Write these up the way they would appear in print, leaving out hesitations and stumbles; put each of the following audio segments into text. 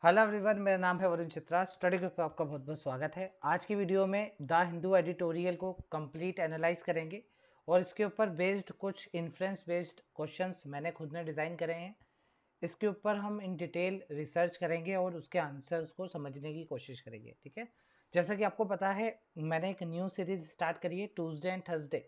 Hello everyone, मेरा नाम है वरुण चित्रा। स्टडी ग्रुप में आपका बहुत बहुत स्वागत है। आज की वीडियो में द हिंदू एडिटोरियल को कंप्लीट एनालाइज करेंगे और इसके ऊपर बेस्ड कुछ इन्फ्रेंस बेस्ड क्वेश्चंस मैंने खुद ने डिज़ाइन करे हैं। इसके ऊपर हम इन डिटेल रिसर्च करेंगे और उसके आंसर्स को समझने की कोशिश करेंगे। ठीक है, जैसा कि आपको पता है मैंने एक न्यू सीरीज स्टार्ट करी है Tuesday and Thursday.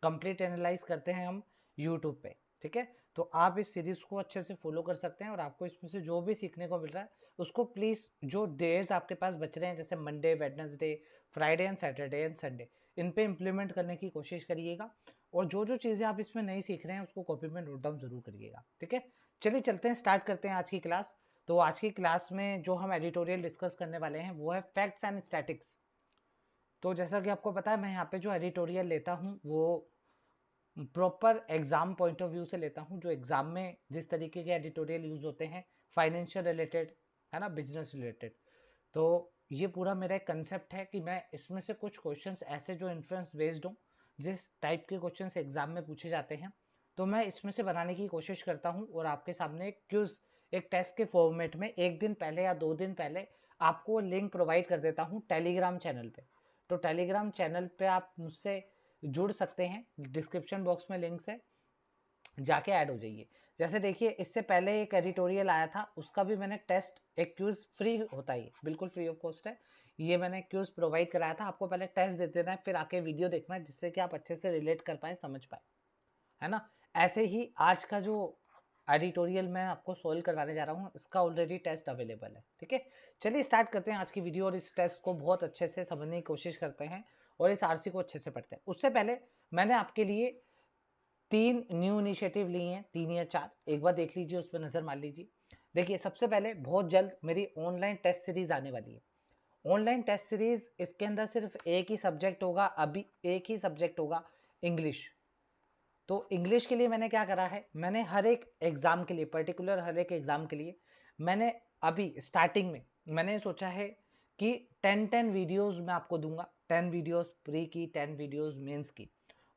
Complete analyse करते हैं हम यूट्यूब पे। ठीक है, तो आप इस सीरीज को अच्छे से फॉलो कर सकते हैं और आपको इसमें से जो भी सीखने को मिल रहा है उसको प्लीज जो डेज आपके पास बच रहे हैं जैसे Monday, Wednesday, Friday and Saturday and Sunday, इन पे इम्प्लीमेंट करने की कोशिश करिएगा। और जो जो चीजें आप इसमें नहीं सीख रहे हैं उसको कॉपी में नोट डाउन जरूर करिएगा। ठीक है, चलिए चलते हैं, स्टार्ट करते हैं आज की क्लास। तो आज की क्लास में जो हम एडिटोरियल डिस्कस करने वाले हैं वो है फैक्ट्स एंड स्टैटिक्स। तो जैसा कि आपको पता है मैं यहाँ पे जो एडिटोरियल लेता हूँ वो proper exam point of view से लेता हूँ। जो एग्जाम में जिस तरीके के एडिटोरियल यूज होते हैं, फाइनेंशियल रिलेटेड है ना, बिजनेस रिलेटेड, तो ये पूरा मेरा एक कंसेप्ट है कि मैं इसमें से कुछ क्वेश्चंस ऐसे जो इन्फ्लुएंस बेस्ड हो, जिस टाइप के क्वेश्चंस एग्जाम में पूछे जाते हैं, तो मैं इसमें से बनाने की कोशिश करता हूँ और आपके सामने एक क्विज, एक टेस्ट के फॉर्मेट में एक दिन पहले या 2 दिन पहले आपको लिंक प्रोवाइड कर देता हूँ टेलीग्राम चैनल पे। तो टेलीग्राम चैनल पे आप मुझसे जुड़ सकते हैं, डिस्क्रिप्शन बॉक्स में लिंक्स है, जाके ऐड हो जाइए। जैसे देखिए इससे पहले एक एडिटोरियल आया था, उसका भी मैंने टेस्ट, एक क्यूज फ्री होता है, बिल्कुल फ्री ऑफ कॉस्ट है। ये मैंने क्यूज प्रोवाइड कराया था, आपको पहले टेस्ट दे देना है फिर आके वीडियो देखना है, जिससे कि आप अच्छे से रिलेट कर पाए, समझ पाए, है ना। ऐसे ही आज का जो एडिटोरियल मैं आपको सोल्व करवाने जा रहा हूँ इसका ऑलरेडी टेस्ट अवेलेबल है। ठीक है, चलिए स्टार्ट करते हैं आज की वीडियो और इस टेस्ट को बहुत अच्छे से समझने की कोशिश करते हैं और इस आरसी को अच्छे से पढ़ते हैं। उससे पहले मैंने आपके लिए 3 न्यू इनिशिएटिव लिए हैं, 3 या 4, एक बार देख लीजिए, उस पर नजर मार लीजिए। देखिए सबसे पहले बहुत जल्द मेरी ऑनलाइन टेस्ट सीरीज आने वाली है। ऑनलाइन टेस्ट सीरीज, इसके अंदर सिर्फ एक ही सब्जेक्ट होगा, अभी एक ही सब्जेक्ट होगा, इंग्लिश। तो इंग्लिश के लिए मैंने क्या करा है, मैंने हर एक एग्जाम के लिए, पर्टिकुलर हर एक एग्जाम के लिए मैंने अभी स्टार्टिंग में मैंने सोचा है कि 10 वीडियोस मैं आपको दूंगा, 10 वीडियोस प्री की, 10 वीडियोस मेंस की।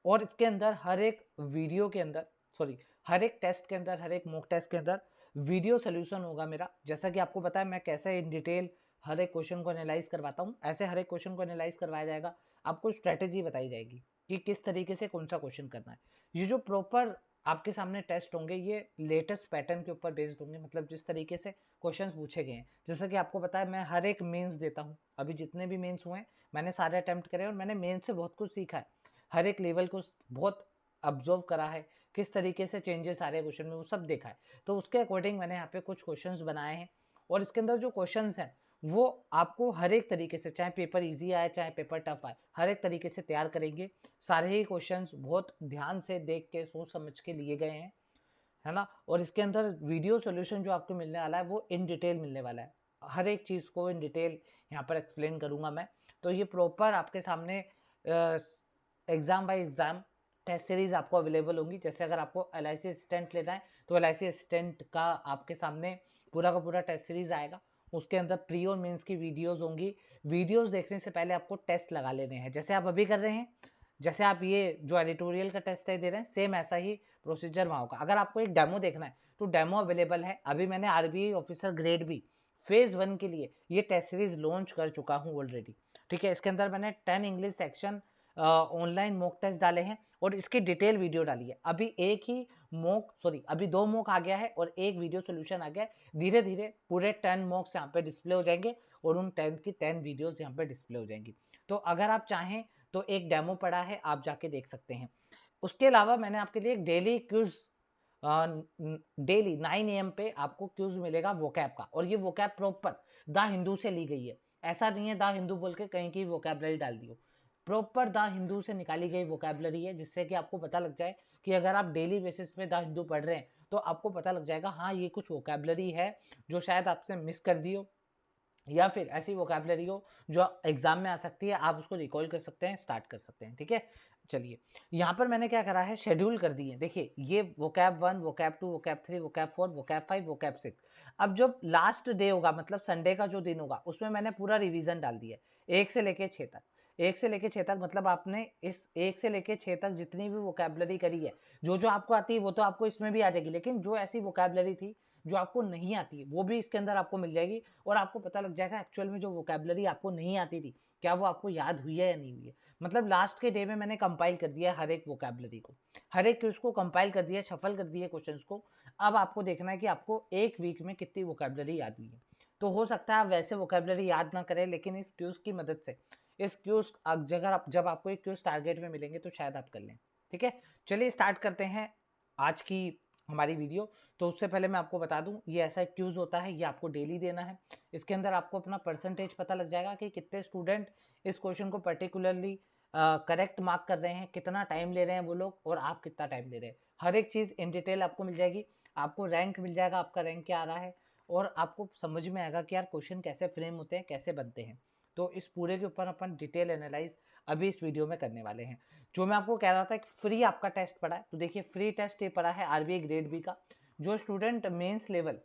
और इसके अंदर हर एक वीडियो के अंदर, सॉरी, हर एक टेस्ट के अंदर, हर एक मॉक टेस्ट के अंदर वीडियो सोल्यूशन होगा मेरा। जैसा कि आपको पता है मैं कैसे इन डिटेल हर एक क्वेश्चन को एनालाइज करवाता हूँ, ऐसे हर एक क्वेश्चन को एनालाइज करवाया जाएगा। आपको स्ट्रेटेजी बताई जाएगी कि किस तरीके से कौन सा क्वेश्चन करना है। ये जो प्रॉपर आपके सामने टेस्ट होंगे ये लेटेस्ट पैटर्न के ऊपर बेस्ड होंगे, मतलब जिस तरीके से क्वेश्चंस पूछे गए हैं। जैसा कि आपको पता है मैं हर एक मेंस देता हूँ, अभी जितने भी मेंस हुए हैं मैंने सारे अटेम्प्ट करे और मैंने मेंस से बहुत कुछ सीखा है, हर एक लेवल को बहुत ऑब्जर्व करा है, किस तरीके से चेंजेस आ रहे हैं क्वेश्चन में वो सब देखा है। तो उसके अकॉर्डिंग मैंने यहाँ पे कुछ क्वेश्चंस बनाए हैं और इसके अंदर जो क्वेश्चंस हैं वो आपको हर एक तरीके से, चाहे पेपर इजी आए चाहे पेपर टफ आए, हर एक तरीके से तैयार करेंगे। सारे ही क्वेश्चंस बहुत ध्यान से देख के सोच समझ के लिए गए हैं, है ना। और इसके अंदर वीडियो सॉल्यूशन जो आपको मिलने वाला है वो इन डिटेल मिलने वाला है, हर एक चीज़ को इन डिटेल यहाँ पर एक्सप्लेन करूंगा मैं। तो ये प्रॉपर आपके सामने exam by exam test series आपको अवेलेबल होंगी। जैसे अगर आपको LIC असिस्टेंट लेना है तो LIC असिस्टेंट का आपके सामने पूरा का पूरा टेस्ट सीरीज आएगा, उसके अंदर प्री और मेंस की वीडियोस होंगी। वीडियोस देखने से पहले आपको टेस्ट लगा लेने हैं, जैसे आप अभी कर रहे हैं, जैसे आप ये जो एडिटोरियल का टेस्ट है दे रहे हैं, सेम ऐसा ही प्रोसीजर वहाँ होगा। अगर आपको एक डेमो देखना है तो डेमो अवेलेबल है, अभी मैंने RBI officer grade B phase 1 के लिए ये टेस्ट सीरीज लॉन्च कर चुका हूँ ऑलरेडी। ठीक है, इसके अंदर मैंने 10 English section online mock test डाले हैं और इसकी डिटेल वीडियो डाली है। अभी एक ही मॉक, सॉरी अभी 2 मॉक आ गया है और एक वीडियो सोल्यूशन आ गया है। धीरे धीरे पूरे 10 मॉक्स यहाँ पे डिस्प्ले हो जाएंगे और उन 10 की 10 वीडियोस यहाँ पे डिस्प्ले हो जाएंगी। तो अगर आप चाहें तो एक डेमो पड़ा है, आप जाके देख सकते हैं। उसके अलावा मैंने आपके लिए एक डेली क्यूज, डेली 9 AM पे आपको क्यूज मिलेगा वोकैब का, और ये वोकैब प्रॉपर द हिंदू से ली गई है। ऐसा नहीं है द हिंदू बोल के कहीं की वोकैबलरी डाल दी हो, प्रॉपर द हिंदू से निकाली गई वोकैबलरी है, जिससे कि आपको पता लग जाए कि अगर आप डेली बेसिस पे द हिंदू पढ़ रहे हैं तो आपको पता लग जाएगा हाँ ये कुछ वोकैबलरी है जो शायद आपसे मिस कर दी हो, या फिर ऐसी वोकैबलरी हो जो एग्जाम में आ सकती है, आप उसको रिकॉल कर सकते हैं, स्टार्ट कर सकते हैं। ठीक है, चलिए यहाँ पर मैंने क्या करा है, शेड्यूल कर दिए। देखिए ये vocab 1, vocab 2, vocab 3, vocab 4, vocab 5, vocab 6। अब जब लास्ट डे होगा, मतलब संडे का जो दिन होगा, उसमें मैंने पूरा रिवीजन डाल दिया 1 से लेके 6 तक। 1 से लेके 6 तक मतलब आपने इस 1 से लेके 6 तक जितनी भी वोकैबलरी करी है, जो जो आपको आती है वो तो आपको इसमें भी आ जाएगी, लेकिन जो ऐसी वोकैबलरी थी जो आपको नहीं आती है वो भी इसके अंदर आपको मिल जाएगी, और आपको पता लग जाएगा एक्चुअल में जो वोकेबलरी आपको नहीं आती थी क्या वो आपको याद हुई है या नहीं हुई है। मतलब लास्ट के डे में मैंने कंपाइल कर दिया है हर एक वोकेबलरी को, हर एक क्यूज को कंपाइल कर दिया, शफल कर दिए क्वेश्चंस को। अब आपको देखना है कि आपको एक वीक में कितनी वोकेबलरी याद हुई है। तो हो सकता है आप वैसे वोकेबलरी याद ना करें, लेकिन इस क्यूज की मदद से, इस क्यूज जब आपको एक क्यूज टारगेट में मिलेंगे तो शायद आप कर लें। ठीक है, चलिए स्टार्ट करते हैं आज की हमारी वीडियो। तो उससे पहले मैं आपको बता दूं, ये ऐसा क्यूज होता है, ये आपको डेली देना है। इसके अंदर आपको अपना परसेंटेज पता लग जाएगा कि कितने स्टूडेंट इस क्वेश्चन को पर्टिकुलरली करेक्ट मार्क कर रहे हैं, कितना टाइम ले रहे हैं वो लोग, और आप कितना टाइम ले रहे हैं। हर एक चीज इन डिटेल आपको मिल जाएगी। आपको रैंक मिल जाएगा, आपका रैंक क्या आ रहा है, और आपको समझ में आएगा कि यार क्वेश्चन कैसे फ्रेम होते हैं, कैसे बनते हैं। तो इस पूरे के ऊपर अपन डिटेल एनालाइज अभी इस वीडियो में करने वाले हैं। जो मैं आपको कह रहा था एक फ्री आपका टेस्ट पड़ा है, तो देखिए फ्री टेस्ट ये पड़ा है आरबीआई ग्रेड बी का। जो स्टूडेंट मेंस लेवल,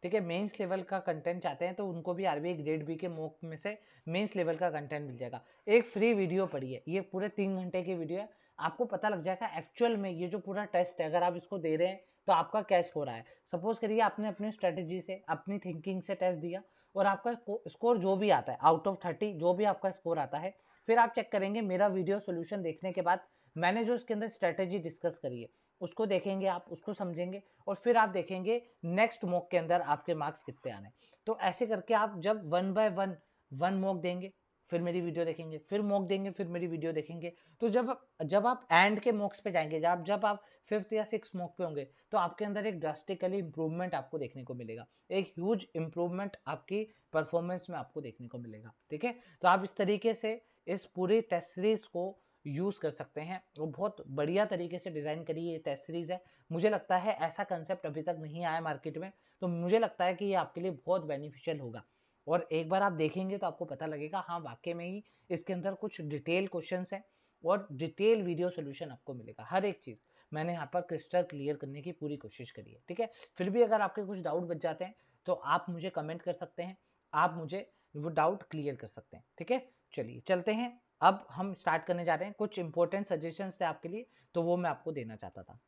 ठीक है, मेंस लेवल का कंटेंट चाहते हैं तो उनको भी आरबीआई ग्रेड बी के मॉक में से मेंस लेवल का कंटेंट मिल जाएगा। एक फ्री वीडियो पड़ी है, ये पूरे 3 घंटे की वीडियो है। आपको पता लग जाएगा एक्चुअल में ये जो पूरा टेस्ट है, अगर आप इसको दे रहे हैं तो आपका क्या स्कोर आया है। सपोज करिए आपने अपनी स्ट्रेटेजी से, अपनी थिंकिंग से टेस्ट दिया, और आपका स्कोर जो भी आता है आउट ऑफ 30, जो भी आपका स्कोर आता है, फिर आप चेक करेंगे मेरा वीडियो सोल्यूशन देखने के बाद मैंने जो इसके अंदर स्ट्रेटेजी डिस्कस करी है उसको देखेंगे, आप उसको समझेंगे, और फिर आप देखेंगे नेक्स्ट मॉक के अंदर आपके मार्क्स कितने आने। तो ऐसे करके आप जब 1 बाय 1 1 मॉक देंगे, फिर मेरी वीडियो देखेंगे, फिर मॉक देंगे, फिर मेरी वीडियो देखेंगे, तो जब आप एंड के मॉक्स पे जाएंगे, जब आप 5th या 6th मॉक पे होंगे, तो आपके अंदर एक ड्रास्टिकली इंप्रूवमेंट आपको देखने को मिलेगा, एक ह्यूज इंप्रूवमेंट आपकी परफॉर्मेंस में आपको देखने को मिलेगा। ठीक है, तो आप इस तरीके से इस पूरी टेस्ट सीरीज को यूज कर सकते हैं, और बहुत बढ़िया तरीके से डिजाइन करी ये टेस्ट सीरीज है। मुझे लगता है ऐसा कंसेप्ट अभी तक नहीं आया मार्केट में, तो मुझे लगता है कि ये आपके लिए बहुत बेनिफिशियल होगा। और एक बार आप देखेंगे तो आपको पता लगेगा हाँ वाकई में ही इसके अंदर कुछ डिटेल क्वेश्चंस हैं, और डिटेल वीडियो सोल्यूशन आपको मिलेगा। हर एक चीज मैंने यहाँ पर क्रिस्टल क्लियर करने की पूरी कोशिश करी है। ठीक है, फिर भी अगर आपके कुछ डाउट बच जाते हैं तो आप मुझे कमेंट कर सकते हैं, आप मुझे वो डाउट क्लियर कर सकते हैं। ठीक है, चलिए चलते हैं। अब हम स्टार्ट करने जा रहे हैं, कुछ इंपॉर्टेंट सजेशंस थे आपके लिए, तो वो मैं आपको देना चाहता था।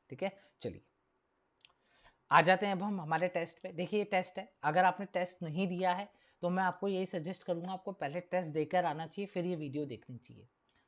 ठीक है, चलिए आ जाते हैं अब हम हमारे टेस्ट पे। देखिए ये टेस्ट है, अगर आपने टेस्ट नहीं दिया है तो मैं आपको यही सजेस्ट करूंगा, आपको पहले टेस्ट देकर आना चाहिए, फिर ये वीडियो देखनी चाहिए।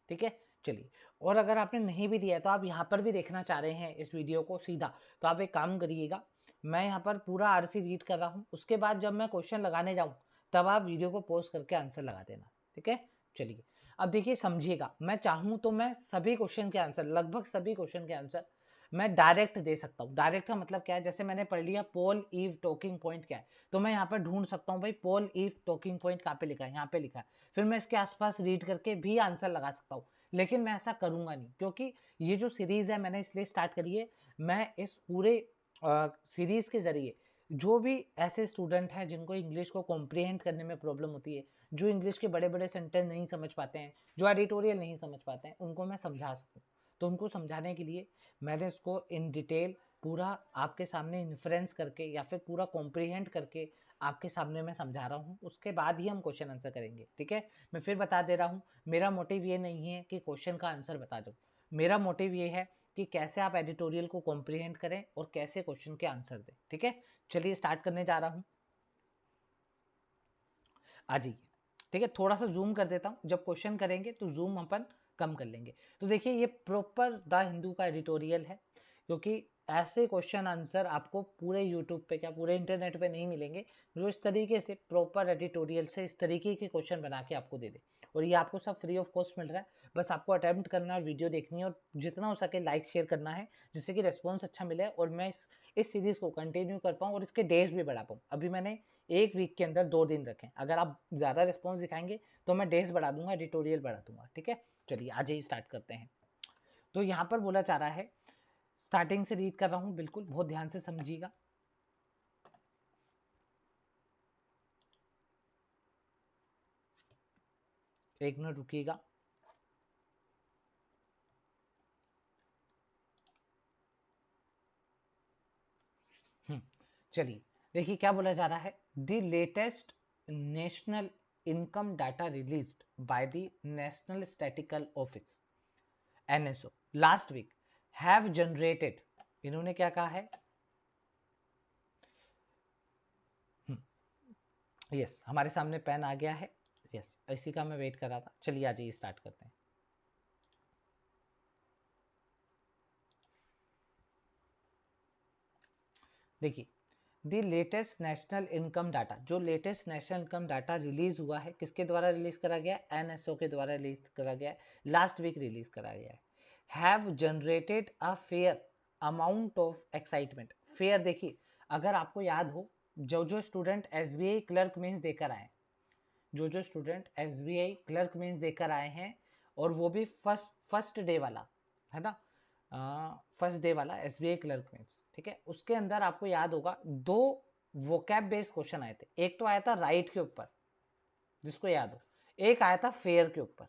ठीक है, चलिए। और अगर आपने नहीं भी दिया है तो आप यहाँ पर भी देखना चाह रहे हैं इस वीडियो को सीधा, तो आप एक काम करिएगा, मैं यहाँ पर पूरा आरसी रीड कर रहा हूँ, उसके बाद जब मैं क्वेश्चन लगाने जाऊँ तब आप वीडियो को पॉज करके आंसर लगा देना। ठीक है, चलिए। अब देखिए समझिएगा, मैं चाहूँ तो मैं सभी क्वेश्चन के आंसर, लगभग सभी क्वेश्चन के आंसर मैं डायरेक्ट दे सकता हूँ। डायरेक्ट का मतलब क्या है, जैसे मैंने पढ़ लिया पॉल ईव टॉकिंग पॉइंट क्या है, तो मैं यहाँ पर ढूंढ सकता हूँ भाई पॉल ईव टॉकिंग पॉइंट कहाँ पे लिखा है, यहाँ पे लिखा है, फिर मैं इसके आसपास रीड करके भी आंसर लगा सकता हूँ। लेकिन मैं ऐसा करूंगा नहीं, क्योंकि ये जो सीरीज है मैंने इसलिए स्टार्ट करी है, मैं इस पूरे सीरीज के जरिए जो भी ऐसे स्टूडेंट हैं जिनको इंग्लिश को कॉम्प्रिहेंड करने में प्रॉब्लम होती है, जो इंग्लिश के बड़े बड़े सेंटेंस नहीं समझ पाते हैं, जो एडिटोरियल नहीं समझ पाते हैं, उनको मैं समझा सकूँ। तो उनको समझाने के लिए मैंने उसको इन डिटेल पूरा आपके सामने इन्फ्रेंस करके या फिर पूरा कॉम्प्रीहेंड करके आपके सामने मैं समझा रहा हूँ, उसके बाद ही हम क्वेश्चन आंसर करेंगे। ठीक है, मैं फिर बता दे रहा हूँ, मेरा मोटिव ये नहीं है कि क्वेश्चन का आंसर बता दो, मेरा मोटिव ये है कि कैसे आप एडिटोरियल को कॉम्प्रीहेंड करें और कैसे क्वेश्चन के आंसर दें। ठीक है, चलिए स्टार्ट करने जा रहा हूँ, आ जाइए। ठीक है, थोड़ा सा जूम कर देता हूँ, जब क्वेश्चन करेंगे तो जूम अपन कम कर लेंगे। तो देखिए ये प्रॉपर द हिंदू का एडिटोरियल है, क्योंकि ऐसे क्वेश्चन आंसर आपको पूरे यूट्यूब पे क्या पूरे इंटरनेट पे नहीं मिलेंगे, जो इस तरीके से प्रॉपर एडिटोरियल से इस तरीके के क्वेश्चन बना के आपको दे दे। और ये आपको सब फ्री ऑफ कॉस्ट मिल रहा है, बस आपको अटेम्प्ट करना है, वीडियो देखनी है, और जितना हो सके लाइक शेयर करना है, जिससे कि रिस्पॉन्स अच्छा मिले और मैं इस सीरीज को कंटिन्यू कर पाऊँ और इसके डेज भी बढ़ा पाऊँ। अभी मैंने एक वीक के अंदर 2 दिन रखें, अगर आप ज्यादा रिस्पॉन्स दिखाएंगे तो मैं डेज बढ़ा दूंगा, एडिटोरियल बढ़ा दूंगा। ठीक है, चलिए आज ही स्टार्ट करते हैं। तो यहाँ पर बोला जा रहा है, स्टार्टिंग से रीड कर रहा हूँ, बिल्कुल बहुत ध्यान से समझिएगा। एक मिनट रुकिएगा। चलिए देखिए क्या बोला जा रहा है, the latest national income data released by the national statistical office NSO last week have generated, इन्होंने क्या कहा है, यस, हमारे सामने पेन आ गया है। यस, इसी का मैं वेट कर रहा था। चलिए आ जाइए, स्टार्ट करते हैं। देखिए, the latest national income data, जो latest national income data release हुआ है, किसके द्वारा रिलीज करा गया है? एनएसओ के द्वारा रिलीज करा गया है, लास्ट वीक रिलीज करा गया है। Have generated a fair amount of excitement. Fair देखिए, अगर आपको याद हो, जो स्टूडेंट एसबीआई क्लर्क मीन्स देकर आए, जो स्टूडेंट एसबीआई क्लर्क मीन्स देकर आए हैं, और वो भी फर्स्ट डे वाला, है ना, फर्स्ट डे वाला एसबीआई क्लर्क मीन्स, ठीक है। उसके अंदर आपको याद होगा दो वोकैब बेस्ड क्वेश्चन आए थे। एक तो आया था राइट के ऊपर, जिसको याद हो, एक आया था फेयर के ऊपर।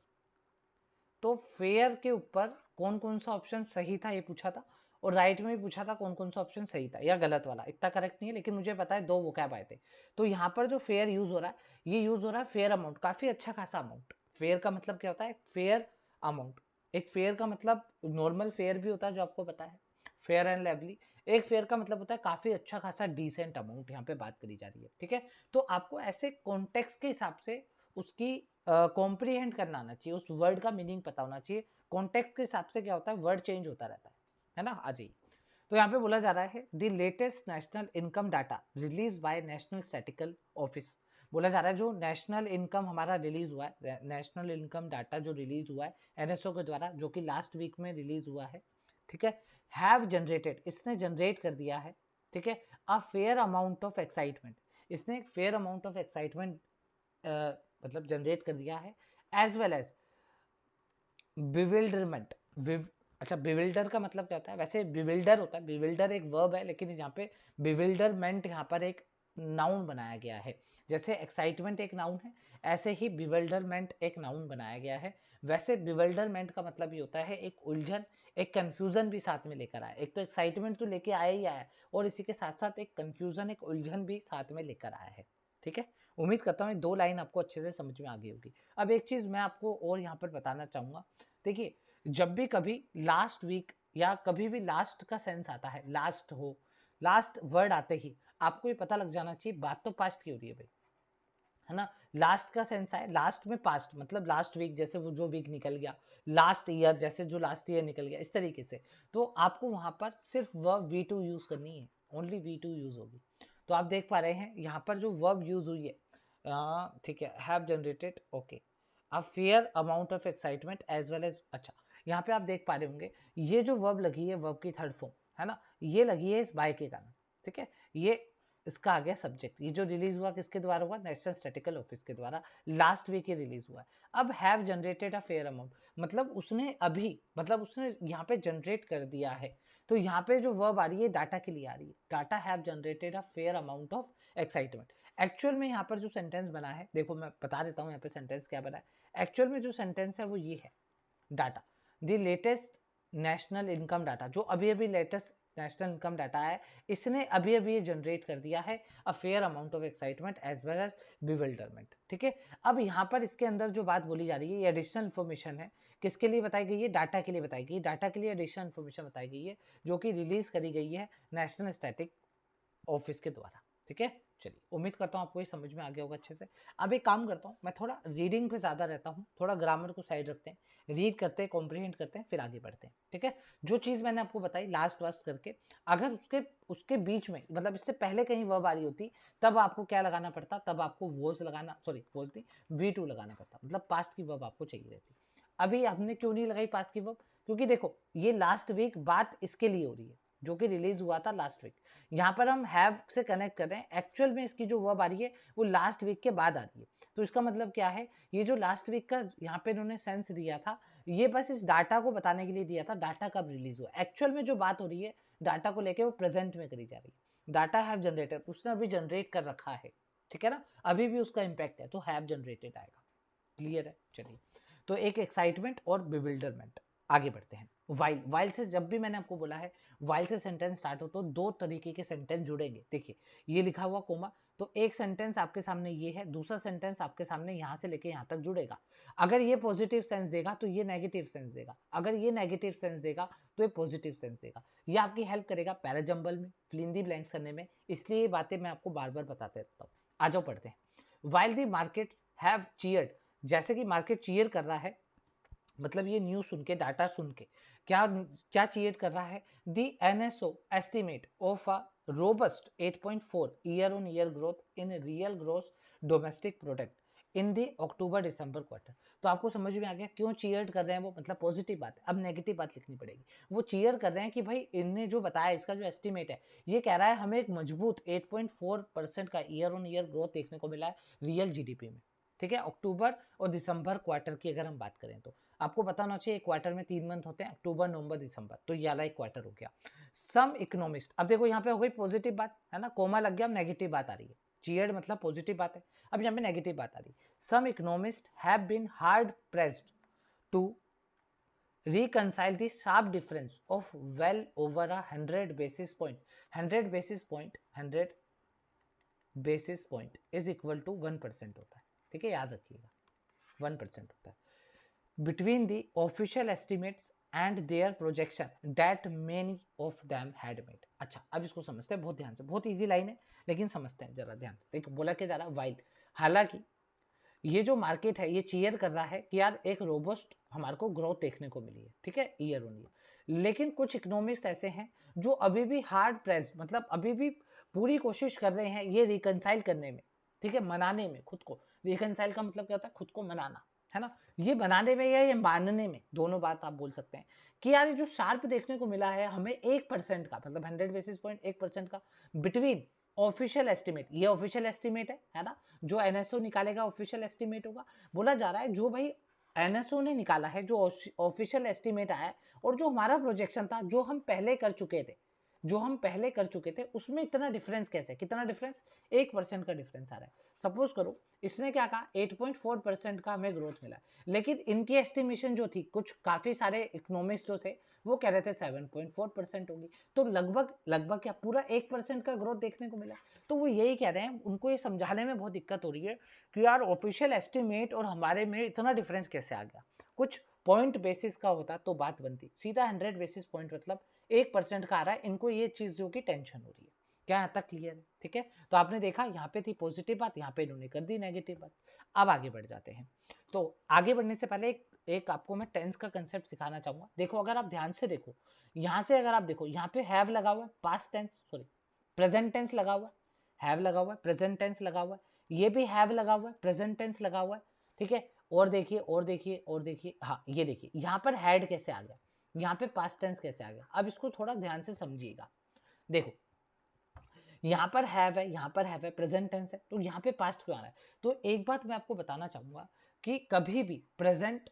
तो फेयर के ऊपर कौन कौन सा ऑप्शन सही था ये पूछा था, और राइट में भी पूछा था कौन कौन सा ऑप्शन सही था या गलत वाला। इतना करेक्ट नहीं है, लेकिन मुझे पता है दो वोकैब आए थे। तो यहाँ पर जो फेयर यूज हो रहा है, ये यूज हो रहा है फेयर अमाउंट, काफी अच्छा खासा अमाउंट। फेयर का मतलब क्या होता है? Fair amount. एक फेयर का मतलब नॉर्मल फेयर भी होता है, जो आपको पता है, फेयर एंड लेवली। एक फेयर का मतलब होता है काफी अच्छा खासा डिसेंट अमाउंट, यहाँ पे बात करी जा रही है, ठीक है। तो आपको ऐसे कॉन्टेक्स्ट के हिसाब से उसकी कॉम्प्रीहेंड करना आना चाहिए, उस वर्ड का मीनिंग पता होना चाहिए। कॉन्टेक्स्ट के हिसाब से क्या होता है, वर्ड चेंज होता रहता है ना। आ जाइए, तो यहाँ पे बोला जा रहा है the latest national income data release by national statistical office. बोला जा रहा है जो नेशनल इनकम हमारा रिलीज हुआ है, नेशनल इनकम डाटा जो रिलीज हुआ है एनएसओ के द्वारा, जो कि लास्ट वीक में रिलीज हुआ है, ठीक है। हैव जनरेटेड, इसने जनरेट कर दिया है, ठीक है, a fair amount of excitement. इसने एक फेयर अमाउंट ऑफ एक्साइटमेंट मतलब जनरेट कर दिया है, एज वेल एज बिविल्डरमेंट। अच्छा, बिविल्डर का मतलब क्या होता है? वैसे बिविल्डर होता है, बिविल्डर एक वर्ब है, लेकिन यहाँ पे बिविल्डरमेंट यहाँ पर एक नाउन बनाया गया है। जैसे एक्साइटमेंट एक नाउन है, ऐसे ही बिविल्डरमेंट एक नाउन बनाया गया है। वैसे बिविल्डरमेंट का मतलब ये होता है एक उलझन, एक कंफ्यूजन भी साथ में लेकर आया। एक तो एक्साइटमेंट तो लेके आया ही आया, और इसी के साथ साथ एक कंफ्यूजन, एक उलझन भी साथ में लेकर आया है, ठीक है। उम्मीद करता हूँ ये दो लाइन आपको अच्छे से समझ में आ गई होगी। अब एक चीज मैं आपको और यहाँ पर बताना चाहूंगा। देखिए, जब भी कभी लास्ट वीक या कभी भी लास्ट का सेंस आता है, लास्ट हो, लास्ट वर्ड आते ही आपको ये पता लग जाना चाहिए बात तो पास्ट की हो रही है भाई, है ना। लास्ट का सेंस है, लास्ट में पास्ट मतलब लास्ट वीक, जैसे वो जो वीक निकल गया, लास्ट ईयर जैसे जो लास्ट ईयर निकल गया, इस तरीके से। तो आपको वहां पर सिर्फ वर्ब V2 यूज करनी है, ओनली V2 यूज होगी। तो आप देख पा रहे हैं यहाँ पर जो वर्ब यूज हुई है, ठीक है, have generated, okay, a fair amount of excitement as well as. अच्छा, यहाँ पे आप देख पा रहे होंगे ये जो वर्ब लगी है, वर्ब की थर्ड फॉर्म, है ना, ये लगी है इस बाय के कारण, ठीक है। ये इसका आ गया सब्जेक्ट। ये जो रिलीज हुआ किसके द्वारा हुआ? नेशनल स्टैटिकल ऑफिस के द्वारा, लास्ट वीक ही रिलीज हुआ है। अब have generated a fair amount, मतलब उसने अभी, मतलब उसने यहाँ पे जनरेट कर दिया है। तो यहाँ पे जो वर्ब आ रही है डाटा के लिए आ रही है, data have generated a fair amount of excitement. Actual में यहाँ पर जो सेंटेंस बना है, देखो मैं बता देता हूँ यहाँ पे सेंटेंस क्या बना है। एक्चुअल में जो सेंटेंस है वो ये है, data, the latest national income data, जो अभी अभी लेटेस्ट नेशनल इनकम डाटा है, इसने अभी अभी जनरेट कर दिया है a fair amount of excitement as well as bewilderment, ठीक है। अब यहाँ पर इसके अंदर जो बात बोली जा रही है, ये एडिशनल इन्फॉर्मेशन है, किसके लिए बताई गई है? डाटा के लिए बताई गई, डाटा के लिए एडिशनल इन्फॉर्मेशन बताई गई है, जो कि रिलीज करी गई है नेशनल स्टैटिक ऑफिस के द्वारा, ठीक है। चलिए, उम्मीद करता हूँ आपको ये समझ में आ गया होगा अच्छे से। अब एक काम करता हूँ, मैं थोड़ा रीडिंग पे ज्यादा रहता हूँ, थोड़ा ग्रामर को साइड रखते हैं, रीड करते हैं, कॉम्प्रीहेंड करते हैं, फिर आगे बढ़ते हैं, ठीक है। जो चीज मैंने आपको बताई लास्ट वास्ट करके, अगर उसके उसके बीच में, मतलब इससे पहले कहीं वर्ब आ रही होती, तब आपको क्या लगाना पड़ता? तब आपको वॉज लगाना, सॉरी वॉज नहीं, V2 लगाना पड़ता, मतलब पास्ट की वर्ब आपको चाहिए रहती। अभी हमने क्यों नहीं लगाई पास्ट की वर्ब? क्योंकि देखो, ये लास्ट वीक बात इसके लिए हो रही है, जो कि रिलीज हुआ था लास्ट वीक। यहाँ पर हम हैव से कनेक्ट कर रहे हैं, एक्चुअल में इसकी जो वर्ब आ रही है वो लास्ट वीक के बाद आ रही है। तो इसका मतलब क्या है? ये जो लास्ट वीक का यहाँ पे इन्होंने सेंस दिया था, ये बस इस डाटा को बताने के लिए दिया था, डाटा कब रिलीज हुआ। एक्चुअल में जो बात हो रही है डाटा को लेके, वो प्रेजेंट में करी जा रही है। डाटा हैव जनरेटेड, उसने अभी जनरेट कर रखा है, ठीक है ना, अभी भी उसका इंपैक्ट है, तो हैव जनरेटेड आएगा। क्लियर है? चलिए, तो एक एक्साइटमेंट और बिविल्डरमेंट। आगे बढ़ते हैं। वाइल, वाइल से जब भी मैंने आपको बोला है वाइल से सेंटेंस स्टार्ट हो तो दो तरीके के सेंटेंस जुड़ेंगे। देखिए, ये लिखा हुआ कोमा, तो एक सेंटेंस आपके सामने ये है, दूसरा सेंटेंस आपके सामने यहाँ से लेके यहाँ तक जुड़ेगा। अगर ये पॉजिटिव सेंस देगा तो ये नेगेटिव सेंस देगा, अगर ये नेगेटिव सेंस देगा तो ये पॉजिटिव सेंस देगा। ये आपकी हेल्प करेगा पैराजंबल में, फिल इन द ब्लैंक्स करने में, इसलिए ये बातें मैं आपको बार बार बताते रहता हूँ। आ जाओ पढ़ते हैं। while the markets have cheered, जैसे कि मार्केट चीयर कर रहा है, मतलब ये न्यूज सुन के, डाटा सुन के क्या क्या चीयर कर रहा है, the NSO estimate of a robust 8.4 year on year growth in real gross domestic product in the October December quarter. तो आपको समझ में आ गया क्यों चीयर कर रहे हैं वो, मतलब पॉजिटिव बात है। अब नेगेटिव बात लिखनी पड़ेगी। वो चीयर कर रहे हैं कि भाई इनने जो बताया, इसका जो एस्टिमेट है, ये कह रहा है हमें एक मजबूत 8.4% का ईयर ऑन ईयर ग्रोथ देखने को मिला है रियल जीडीपी में। ठीक है, अक्टूबर और दिसंबर क्वार्टर की अगर हम बात करें तो आपको पता होना चाहिए, एक क्वार्टर में 3 मंथ होते हैं, अक्टूबर नवंबर दिसंबर, तो ये वाला एक क्वार्टर हो गया। सम इकोनॉमिस्ट, अब देखो यहाँ पे हो गई पॉजिटिव बात है ना, कोमा लग गया, अब नेगेटिव बात आ रही है। चीयर्ड मतलब पॉजिटिव बात है, अब यहाँ पे नेगेटिव बात आ रही है। Some economist have been hard pressed to reconcile the sharp difference of well over 100 basis point 100 basis point is equal to 1% होता है। ठीक है, याद रखिएगा 1% होता है between the official estimates and their projection that many of them had made। अच्छा, अब इसको समझते हैं बहुत ध्यान से, बहुत इजी लाइन है लेकिन समझते हैं जरा ध्यान से। देखो बोला क्या जा रहा है, वाइल, हालांकि ये जो मार्केट है ये चीयर कर रहा है कि यार एक रोबस्ट हमारे को ग्रोथ देखने को मिली है, ठीक है, ईयर ऑन ईयर, लेकिन कुछ इकोनॉमिस्ट ऐसे हैं जो अभी भी हार्ड प्रेस, मतलब अभी भी पूरी कोशिश कर रहे हैं ये रिकनसाइल करने में, ठीक है, मनाने में खुद को। रिकनसाइल का मतलब क्या होता है, खुद को मनाना, है ना, ये बनाने में या ये मानने में, दोनों बात आप बोल सकते हैं कि यार ये जो शार्प देखने को मिला है हमें 1% का, मतलब 100 बेसिस पॉइंट 1% का बिटवीन ऑफिशियल एस्टिमेट, ये ऑफिशियल एस्टिमेट है ना, जो एनएसओ निकालेगा ऑफिशियल एस्टिमेट होगा। बोला जा रहा है जो भाई एनएसओ ने निकाला है, जो ऑफिशियल एस्टिमेट आया है, और जो हमारा प्रोजेक्शन था, जो हम पहले कर चुके थे, उसमें इतना डिफरेंस कैसे, कितना डिफरेंस, 1% का डिफरेंस आ रहा है। सपोज करो इसने क्या कहा, 8.4% का हमें ग्रोथ मिला, लेकिन इनकी एस्टिमेशन जो थी, कुछ काफी सारे इकोनॉमिस्ट जो थे वो कह रहे थे 7.4% होगी, तो लगभग लगभग क्या पूरा 1% का ग्रोथ देखने को मिला। तो वो यही कह रहे हैं, उनको ये समझाने में बहुत दिक्कत हो रही है कि यार ऑफिशियल एस्टिमेट और हमारे में इतना डिफरेंस कैसे आ गया। कुछ पॉइंट बेसिस का होता तो बात बनती, सीधा 100 बेसिस पॉइंट मतलब 1% का आ रहा है, इनको ये चीजों की टेंशन हो रही है। क्या यहाँ तक क्लियर है? ठीक है, तो आपने देखा यहाँ पे थी पॉजिटिव बात, यहाँ पे इन्होंने कर दी नेगेटिव बात। अब आगे बढ़ जाते हैं। तो आगे बढ़ने से पहले एक आपको मैं टेंस का कंसेप्ट सिखाना चाहूंगा। देखो अगर आप ध्यान से देखो, यहाँ से अगर आप देखो, यहाँ पे हैव लगा हुआ है, past tense, sorry present tense लगा हुआ है, हैव लगा हुआ है, प्रेजेंट टेंस लगा हुआ है, ये भी हैव लगा हुआ है, प्रेजेंट टेंस लगा हुआ है। ठीक है, और देखिए और देखिए और देखिए, हाँ ये देखिए यहाँ पर हैड कैसे आ गया, यहाँ पे पास्ट टेंस कैसे आ गया। अब इसको थोड़ा ध्यान से समझिएगा। देखो यहाँ पर हैव है, यहाँ पर हैव है, प्रेजेंट टेंस है, तो यहाँ पे पास्ट क्यों आ रहा है। तो एक बात मैं आपको बताना चाहूंगा कि कभी भी प्रेजेंट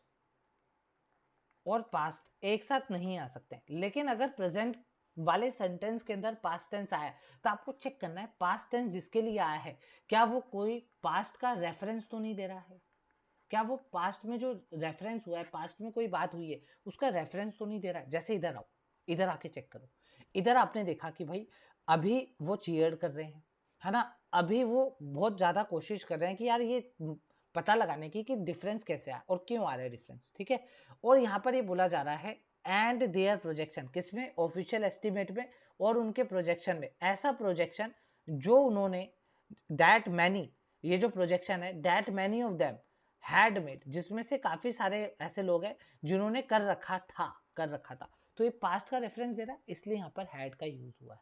और पास्ट एक साथ नहीं आ सकते, लेकिन अगर प्रेजेंट वाले सेंटेंस के अंदर पास्ट टेंस आया तो आपको चेक करना है पास्ट टेंस जिसके लिए आया है क्या वो कोई पास्ट का रेफरेंस तो नहीं दे रहा है, क्या वो पास्ट में जो रेफरेंस हुआ है, पास्ट में कोई बात हुई है उसका रेफरेंस तो नहीं दे रहा है। जैसे इधर आओ, इधर आके चेक करो, इधर आपने देखा कि भाई अभी वो चीयर कर रहे हैं, है ना, अभी वो बहुत ज्यादा कोशिश कर रहे हैं कि यार ये पता लगाने की कि डिफरेंस कैसे आ और क्यों आ रहा है डिफरेंस। ठीक है, और यहाँ पर ये बोला जा रहा है एंड देयर प्रोजेक्शन, किसमें, ऑफिशियल एस्टिमेट में और उनके प्रोजेक्शन में, ऐसा प्रोजेक्शन जो उन्होंने दैट मैनी, ये जो प्रोजेक्शन है that many of them had made, जिसमें से काफी सारे ऐसे लोग हैं जिन्होंने कर रखा था। तो ये पास्ट का रेफरेंस दे रहा है, इसलिए यहाँ पर हैड का यूज हुआ है।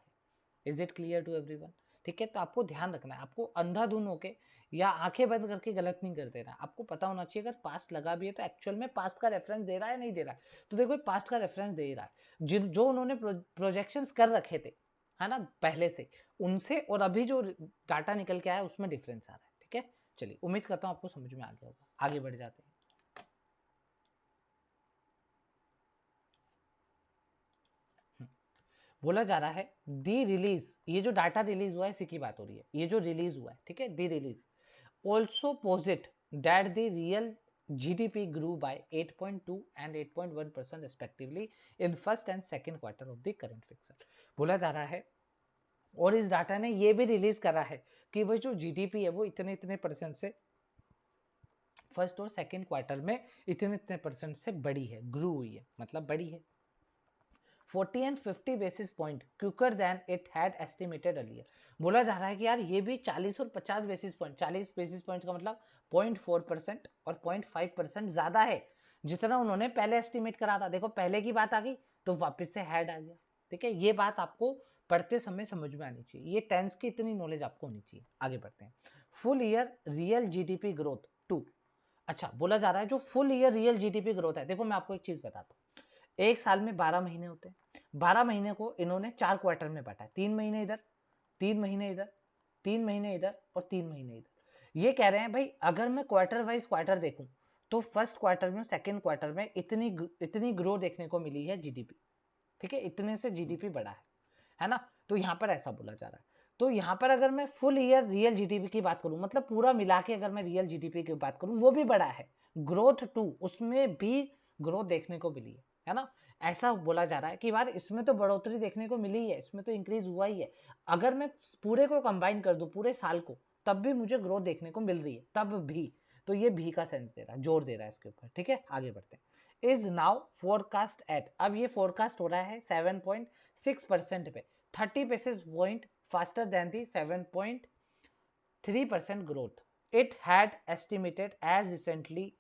Is it clear to everyone? ठीक है, तो आपको ध्यान रखना है, आपको अंधाधुन होके या आंखें बंद करके गलत नहीं कर देना, आपको पता होना चाहिए अगर पास्ट लगा भी है तो एक्चुअल में पास्ट का रेफरेंस दे रहा है नहीं दे रहा है। तो देखो पास्ट का रेफरेंस दे रहा है, जिन जो उन्होंने प्रोजेक्शंस कर रखे थे, है ना, पहले से, उनसे और अभी जो डाटा निकल के आया उसमें डिफरेंस आ रहा है। ठीक है, चलिए उम्मीद करता हूँ आपको समझ में आ गया होगा, आगे बढ़ जाते हैं। बोला जा रहा है दी रिलीज, ये जो डाटा रिलीज हुआ है इसी की बात हो रही है, ये जो रिलीज हुआ है, ठीक है, the release also posit that the real GDP grew by 8.2 and 8.1% respectively in first and second quarter of the current fiscal। बोला जा रहा है और इस डाटा ने ये भी रिलीज करा है कि वह जो जीडीपी है वो इतने इतने परसेंट से फर्स्ट और सेकंड क्वार्टर में इतने इतने परसेंट से बड़ी है, ग्रू हुई है, मतलब बड़ी है। 40 and 50 basis point quicker than it had estimated earlier. बोला जा रहा है कि यार ये भी 40 और 50 बेसिस पॉइंट, 40 बेसिस पॉइंट का मतलब 0.4% और 0.5% ज्यादा है जितना उन्होंने पहले एस्टिमेट करा था। देखो पहले की बात आ गई तो वापस से हैड आ गया। ठीक है, ये बात आपको पढ़ते समय समझ में आनी चाहिए, ये टेंस की इतनी नॉलेज आपको होनी चाहिए। आगे बढ़ते हैं। Full year real GDP growth 2। अच्छा, बोला जा रहा है जो full year real GDP growth है, देखो मैं आपको एक चीज बताता हूँ। एक साल में 12 महीने होते हैं, 12 महीने को इन्होंने 4 क्वार्टर में बांटा है, 3 महीने इधर, 3 महीने इधर, 3 महीने इधर और 3 महीने इधर। ये कह रहे हैं भाई अगर मैं क्वार्टर वाइज क्वार्टर देखूं तो फर्स्ट क्वार्टर में सेकंड क्वार्टर में इतनी ग्रो देखने को मिली है जीडीपी। ठीक है, इतने से जीडीपी बढ़ा है ना। तो यहाँ पर ऐसा बोला जा रहा है। तो यहाँ पर अगर मैं फुल ईयर रियल जीडीपी की बात करूं, मतलब पूरा मिला के अगर मैं रियल जीडीपी की बात करूं, वो भी बढ़ा है। ग्रोथ 2, उसमें भी ग्रोथ देखने को मिली है ना। ऐसा बोला जा रहा है कि यार इसमें तो बढ़ोतरी देखने को मिली है, इसमें तो इंक्रीज हुआ ही है। अगर मैं पूरे को कंबाइन कर दूं, पूरे साल को, तब भी मुझे ग्रोथ देखने को मिल रही है, तब भी। तो ये भी का सेंस दे रहा है, जोर दे रहा है इसके ऊपर। ठीक है, आगे बढ़ते हैं। इज नाउ फोरकास्ट एट, अब ये फोरकास्ट हो रहा है 7.6% पे, 30 basis point faster than the 7.3% growth it had estimated as recently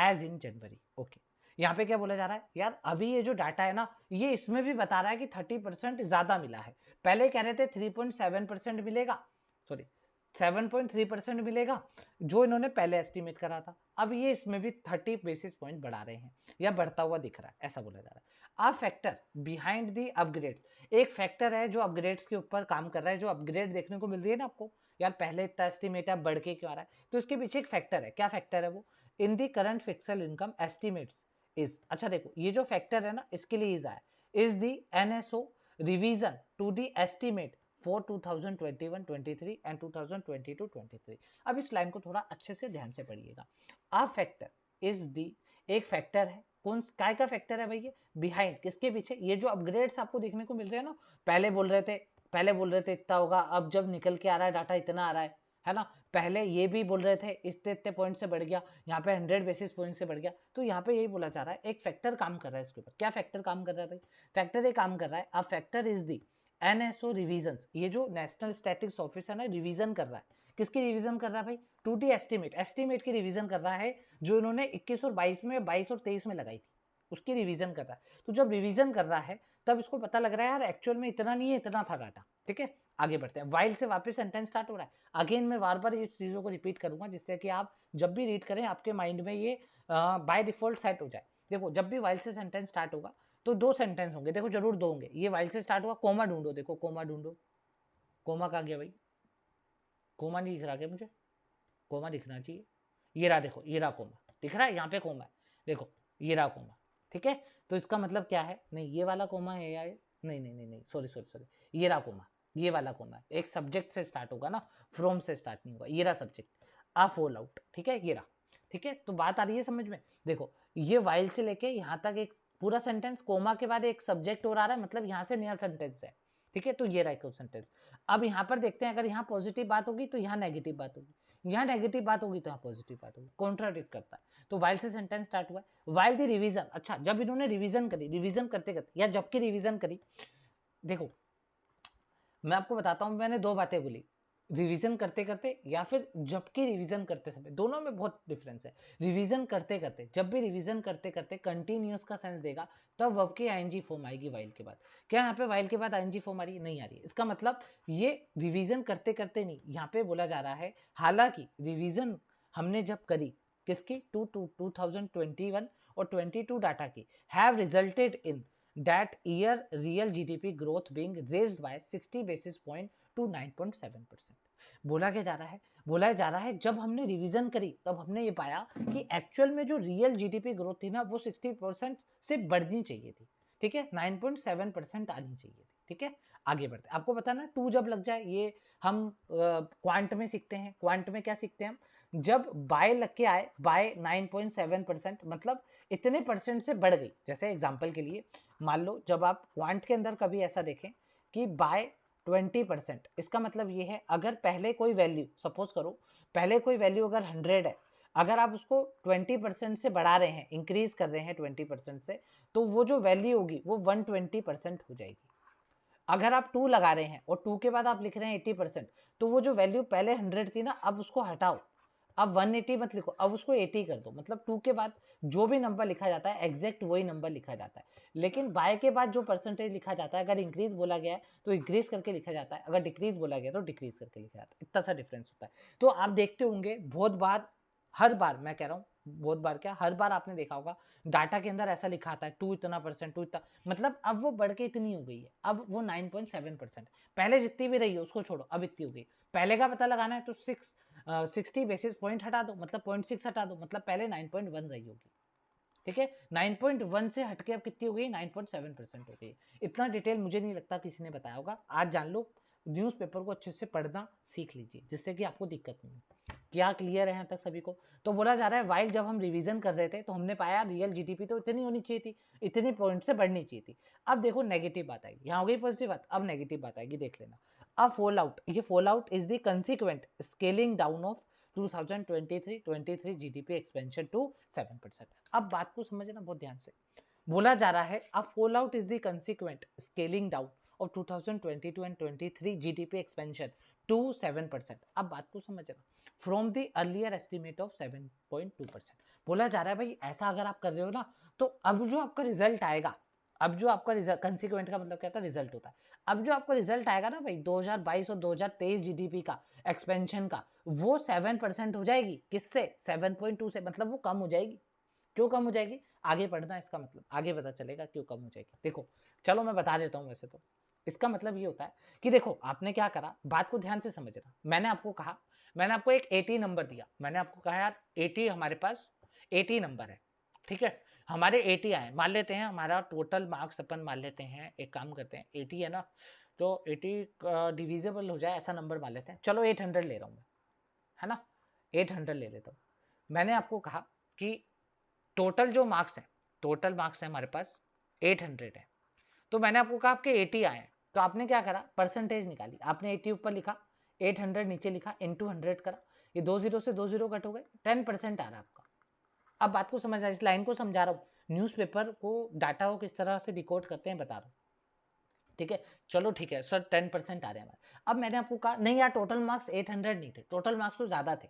as in January। Okay, यहाँ पे क्या बोला जा रहा है यार, अभी ये जो डाटा है ना, ये इसमें भी बता रहा है कि 30% ज्यादा मिला है। पहले कह रहे थे 3.7% मिलेगा, सॉरी 7.3% मिलेगा जो इन्होंने पहले एस्टिमेट करा था। अब ये इसमें भी 30 बेसिस पॉइंट बढ़ा रहे हैं, या बढ़ता हुआ दिख रहा है, ऐसा बोला जा रहा है। A factor behind the upgrades, एक फैक्टर है जो अपग्रेड्स के ऊपर काम कर रहा है। जो अपग्रेड देखने को मिल रही है ना आपको, यार पहले इतना एस्टिमेट है, बढ़ के क्यों आ रहा है, तो इसके पीछे एक फैक्टर है। क्या फैक्टर है वो? In the current fiscal income estimates is, अच्छा देखो ये जो फैक्टर है ना, इसके लिए इज आया, is the NSO revision to the estimate for 2021-23 and 2022-23। अब इस लाइन को थोड़ा अच्छे से ध्यान से पढ़िएगा। अ फैक्टर इज दी, एक फैक्टर है, कौन काय का फैक्टर है भाई ये? बिहाइंड, किसके पीछे? ये जो अपग्रेड्स आपको देखने को मिल रहे हैं ना, पहले बोल रहे थे इतना होगा, अब जब निकल के आ रहा है डाटा इतना आ रहा है ना। पहले ये भी बोल रहे थे इतने इतने पॉइंट से बढ़ गया, यहाँ पे 100 बेसिस पॉइंट से बढ़ गया। तो यहाँ पे यही बोला जा रहा है एक फैक्टर काम कर रहा है इसके ऊपर। क्या फैक्टर काम कर रहा है भाई? फैक्टर ये काम कर रहा है, a factor is the NSO revisions, ये जो नेशनल स्टैटिस्टिक्स ऑफिस है ना, रिवीजन कर रहा है। किसकी रिवीजन कर रहा है भाई? 2D एस्टिमेट की रिवीजन कर रहा है, जो इन्होंने 21 और 22 में, 22 और 23 में लगाई थी, उसकी रिवीजन कर रहा है। तो जब रिवीजन कर रहा है तब इसको पता लग रहा है यार एक्चुअल में इतना नहीं है, इतना था डाटा। ठीक है, आगे बढ़ते हैं। वाइल से वापस सेंटेंस स्टार्ट हो रहा है। अगेन मैं बार बार इस चीजों को रिपीट करूंगा जिससे कि आप जब भी रीड करें आपके माइंड में ये बाय डिफॉल्ट सेट हो जाए। देखो जब भी वाइल से सेंटेंस स्टार्ट होगा तो 2 सेंटेंस होंगे, देखो जरूर 2 होंगे। ये वाइल से स्टार्ट हुआ, कोमा ढूंढो, देखो कोमा ढूंढो, कोमा कहाँ गया भाई? कोमा नहीं दिख रहा क्या मुझे? कोमा दिखना चाहिए। ये रहा, देखो ये रहा कोमा, दिख रहा है यहाँ पे कोमा है, देखो ये रहा कोमा। ठीक है, तो इसका मतलब क्या है? नहीं ये वाला कोमा है यार, नहीं नहीं नहीं नहीं, सॉरी सॉरी सॉरी, ये रहा कोमा, ये वाला कोमा है। एक सब्जेक्ट से स्टार्ट होगा ना, फ्रॉम से स्टार्ट नहीं होगा। ये रहा सब्जेक्ट, आ फॉल आउट। ठीक है, ये रहा। ठीक है, तो बात आ रही है समझ में? देखो ये वाइल से लेके यहाँ तक एक पूरा सेंटेंस, कोमा के बाद एक सब्जेक्ट और आ रहा है, मतलब यहाँ से नया सेंटेंस है। ठीक है, तो ये रहा एक सेंटेंस। अब यहाँ पर देखते हैं, अगर यहाँ पॉजिटिव बात होगी तो यहाँ नेगेटिव बात होगी, यहाँ नेगेटिव बात होगी तो यहाँ पॉजिटिव बात होगी, कॉन्ट्राडिक्ट करता है। तो वाइल से सेंटेंस स्टार्ट हुआ है। वाइल दी रिवीजन, अच्छा जब इन्होंने रिवीजन करी, रिवीजन करते करते या जबकि रिवीजन करी, देखो मैं आपको बताता हूँ, मैंने 2 बातें बोली, रिवीजन करते करते या फिर जबकि रिवीजन करते समय, दोनों में बहुत डिफरेंस है। रिवीजन करते करते, जब भी रिवीजन करते करते कंटिन्यूअस का सेंस देगा तब वर्ब की आईएनजी फॉर्म आएगी वाइल के बाद। क्या यहाँ पे वाइल के बाद आईएनजी फॉर्म आ रही है? नहीं आ रही है। इसका मतलब ये रिवीजन करते करते नहीं, यहाँ पे बोला जा रहा है हालांकि रिवीजन हमने जब करी किसकी, 2021 और 22 डाटा की, have resulted in that year real GDP growth being raised by 60 basis point to 9.7%। बोला क्या जा रहा है? बोला जा रहा है जब हमने रिवीजन करी तब हमने ये पाया कि एक्चुअल में जो रियल जीडीपी ग्रोथ थी ना वो 60% से बढ़नी चाहिए थी। ठीक है, 9.7% आनी चाहिए थी। ठीक है, आगे बढ़ते हैं। आपको पता ना 2 जब लग जाए, ये हम क्वांट में सीखते हैं। क्वांट में क्या सीखते हैं हम? जब बाय लग के आए, बाय 9.7%, मतलब इतने परसेंट से बढ़ गई। जैसे एग्जांपल के लिए मान लो जब आप क्वांट के अंदर कभी ऐसा देखें कि बाय 20%, इसका मतलब ये है अगर पहले कोई वैल्यू, सपोज करो पहले कोई वैल्यू अगर 100 है, अगर आप उसको 20% से बढ़ा रहे हैं, इंक्रीज कर रहे हैं 20% से, तो वो जो वैल्यू होगी वो 120% हो जाएगी। अगर आप 2 लगा रहे हैं और 2 के बाद आप लिख रहे हैं 80%, तो वो जो वैल्यू पहले 100 थी ना, अब उसको हटाओ, अब 180 मत लिखो, अब उसको 80 कर दो। मतलब 2 के बाद जो भी नंबर लिखा जाता है एग्जैक्ट वही नंबर लिखा जाता है। लेकिन बाय के बाद जो परसेंटेज लिखा जाता है, अगर इंक्रीज बोला गया है तो इंक्रीज करके लिखा जाता है, अगर डिक्रीज बोला गया तो डिक्रीज करके लिखा जाता है। इतना सा डिफरेंस होता है। तो आप देखते होंगे बहुत बार, हर बार मैं कह रहा हूँ, बहुत बार क्या, हर बार आपने देखा होगा डाटा के अंदर ऐसा लिखा आता है 2 इतना परसेंट, 2 इतना, मतलब अब वो बढ़ के इतनी हो गई है, अब वो 9.7%। पहले जितनी भी रही हो उसको छोड़ो, अब इतनी हो गई। पहले का पता लगाना है तो 60 बेसिस पॉइंट हटा दो, मतलब 0.6 हटा दो, मतलब पहले 9.1 रही होगी। ठीक है, 9.1 से हटके अब कितनी हो गई, 9.7% हो गई। इतना डिटेल मुझे नहीं लगता किसी ने बताया होगा, आज जान लो। न्यूज़पेपर को अच्छे से पढ़ना सीख लीजिए, जिससे कि आपको दिक्कत नहीं हो। क्या क्लियर है यहाँ तक सभी को? तो बोला जा रहा है वाइल जब हम रिवीजन कर रहे थे तो हमने पाया रियल जीडीपी तो इतनी होनी चाहिए थी, इतनी पॉइंट से बढ़नी चाहिए थी। अब देखो नेगेटिव बात आएगी, यहाँ हो गई पॉजिटिव बात, अब नेगेटिव बात आएगी, देख लेना। अब फॉल आउट, ये fall out is the consequent scaling down of 2023 GDP expansion to 7%। अब बात को समझना बहुत ध्यान से। बोला जा रहा है अब fall out is the consequent scaling down of 2022 and 23 GDP expansion to 7%। अब बात को समझना, from the earlier estimate of 7.2%। बोला जा रहा है भाई ऐसा अगर आप कर रहे हो ना, तो अब जो आपका रिजल्ट आएगा, अब जो आपका रिजल्ट, कंसिक्वेंट का मतलब क्या था, रिजल्ट होता है। अब जो आपका रिजल्ट आएगा ना भाई 2022 और 2023 जीडीपी का एक्सपेंशन का, वो 7% हो जाएगी। किससे? 7.2 से, मतलब वो कम हो जाएगी। क्यों कम हो जाएगी? आगे पढ़ना, इसका मतलब आगे पता चलेगा क्यों कम हो जाएगी। देखो चलो मैं बता देता हूँ। वैसे तो इसका मतलब ये होता है कि देखो आपने क्या करा, बात को ध्यान से समझना। मैंने आपको कहा, मैंने आपको एक 80 नंबर दिया, मैंने आपको कहा यार 80 हमारे पास 80 नंबर है, ठीक है, हमारे 80 आए, मान लेते हैं हमारा टोटल मार्क्स अपन मान लेते हैं, एक काम करते हैं 80 है ना, तो 80 डिविजिबल हो जाए ऐसा नंबर मान लेते हैं। चलो 800 ले रहा हूँ मैं, है ना, 800 ले लेता हूँ। मैंने आपको कहा कि टोटल जो मार्क्स है, टोटल मार्क्स है हमारे पास 800 है, तो मैंने आपको कहा आपके 80 आए हैं, तो आपने क्या करा, परसेंटेज निकाली, आपने 80 ऊपर लिखा, 800 नीचे लिखा, इनटू 100 करा, ये 2 जीरो से 2 जीरो कट हो गए, 10% आ रहा है आपका। अब बात को समझ, इस लाइन को समझा रहा हूँ, न्यूज़पेपर को डाटा को किस तरह से डिकोड करते हैं बता रहा हूँ, ठीक है। चलो ठीक है सर, 10% आ रहे हैं हमारे। अब मैंने आपको कहा नहीं यार टोटल मार्क्स 800 नहीं थे, टोटल मार्क्स तो ज्यादा थे।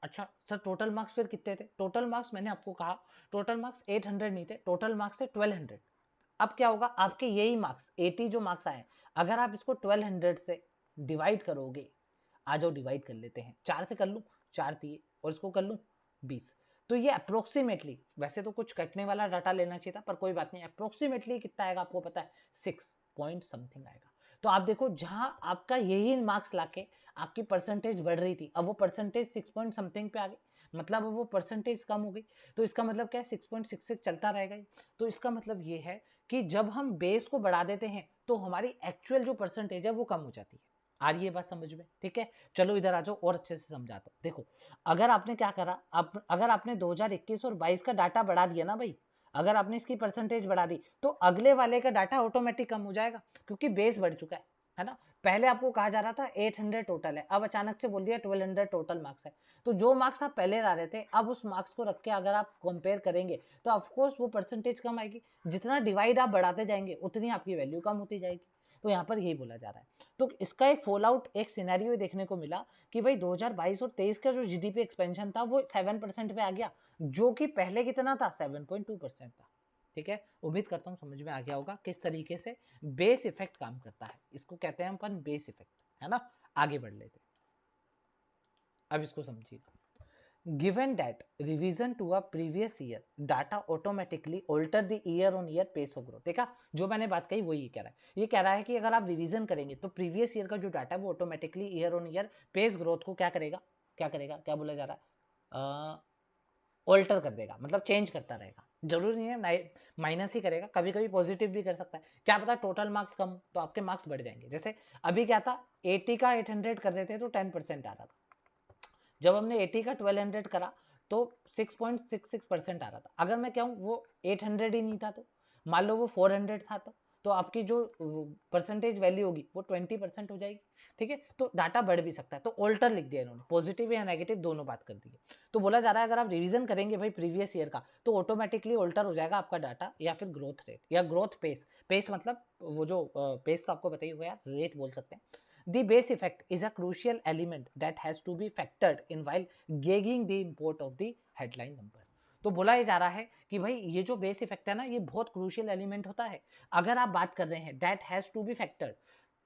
अच्छा सर टोटल मार्क्स फिर कितने थे? टोटल मार्क्स मैंने आपको कहा टोटल मार्क्स 800 नहीं थे, टोटल मार्क्स थे 1200। अब क्या होगा, आपके यही मार्क्स 80 जो मार्क्स आए, अगर आप इसको 1200 से डिवाइड करोगे, आ जाओ डिवाइड कर लेते हैं, 4 से कर लूं, 4 दिए, और इसको कर लूं 20, तो ये अप्रोक्सीमेटली, वैसे तो कुछ कटने वाला डाटा लेना चाहिए था पर कोई बात नहीं, अप्रोक्सीमेटली कितना आएगा आपको पता है, 6 पॉइंट समथिंग आएगा। तो आप देखो जहां आपका यही मार्क्स लाके आपकी परसेंटेज बढ़ रही थी, अब वो परसेंटेज 6 पॉइंट समथिंग पे आ गई, मतलब अब वो परसेंटेज कम हो गई। तो इसका मतलब क्या है, 6.66 चलता रहेगा। तो इसका मतलब ये है कि जब हम बेस को बढ़ा देते हैं तो हमारी एक्चुअल जो परसेंटेज है वो कम हो जाती है। आ रही है बात समझ में? ठीक है, चलो इधर आ जाओ और अच्छे से समझाता हूँ। देखो अगर आपने क्या करा, अगर आपने 2021 और 22 का डाटा बढ़ा दिया ना भाई, अगर आपने इसकी परसेंटेज बढ़ा दी तो अगले वाले का डाटा ऑटोमेटिक कम हो जाएगा, क्योंकि बेस बढ़ चुका है ना। पहले आपको कहा जा रहा था 800 टोटल है, अब अचानक से बोल दिया 1200 टोटल मार्क्स है। तो जो मार्क्स आप पहले ला रहे थे, अब उस मार्क्स को रख के अगर आप कंपेयर करेंगे तो ऑफकोर्स वो परसेंटेज कम आएगी। जितना डिवाइड आप बढ़ाते जाएंगे उतनी आपकी वैल्यू कम होती जाएगी। तो यहाँ पर यही बोला जा रहा है। तो इसका एक फॉल आउट, एक सिनेरियो देखने को मिला कि भाई 2022 और 23 का जो जीडीपी एक्सपेंशन था वो 7% पे आ गया, जो कि पहले कितना था, 7.2% था। ठीक है, उम्मीद करता हूँ समझ में आ गया होगा किस तरीके से बेस इफेक्ट काम करता है। इसको कहते हैं अपन बेस इफेक्ट, है ना। आगे बढ़ लेते, अब इसको समझिएगा। Given that revision to a previous year data automatically alter the year on year pace of growth। देखा जो मैंने बात कही वो ये कह रहा है, ये कह रहा है कि अगर आप रिवीजन करेंगे तो प्रीवियस ईयर का जो डाटा है वो automatically year on year pace growth को क्या करेगा, क्या करेगा, क्या बोला जा रहा है, ऑल्टर कर देगा, मतलब चेंज करता रहेगा। जरूरी नहीं है माइनस ही करेगा, कभी कभी पॉजिटिव भी कर सकता है। क्या पता टोटल मार्क्स कम तो आपके मार्क्स बढ़ जाएंगे। जैसे अभी क्या था, 80 का 800 कर देते तो 10% आ रहा था, जब हमने 80 का 1200 करा तो 6.66% आ रहा था। अगर मैं कहूँ वो 800 ही नहीं था, तो मान लो वो 400 था, तो तो आपकी जो परसेंटेज वैल्यू होगी वो 20% हो जाएगी। ठीक है, तो डाटा बढ़ भी सकता है, तो ऑल्टर लिख दिया इन्होंने, पॉजिटिव या नेगेटिव दोनों बात कर दी है। तो बोला जा रहा है अगर आप रिवीजन करेंगे भाई प्रीवियस ईयर का, तो ऑटोमेटिकली ऑल्टर हो जाएगा आपका डाटा या फिर ग्रोथ रेट या ग्रोथ पेस। पेस मतलब वो जो पेस तो आपको बताइए होगा यार, रेट बोल सकते हैं। The base effect is a crucial element that has to be factored in while gauging the import of the headline number। तो बोला ये जा रहा है कि भाई ये जो बेस इफेक्ट है ना, ये बहुत क्रूशियल एलिमेंट होता है। अगर आप बात कर रहे हैं that has to be factored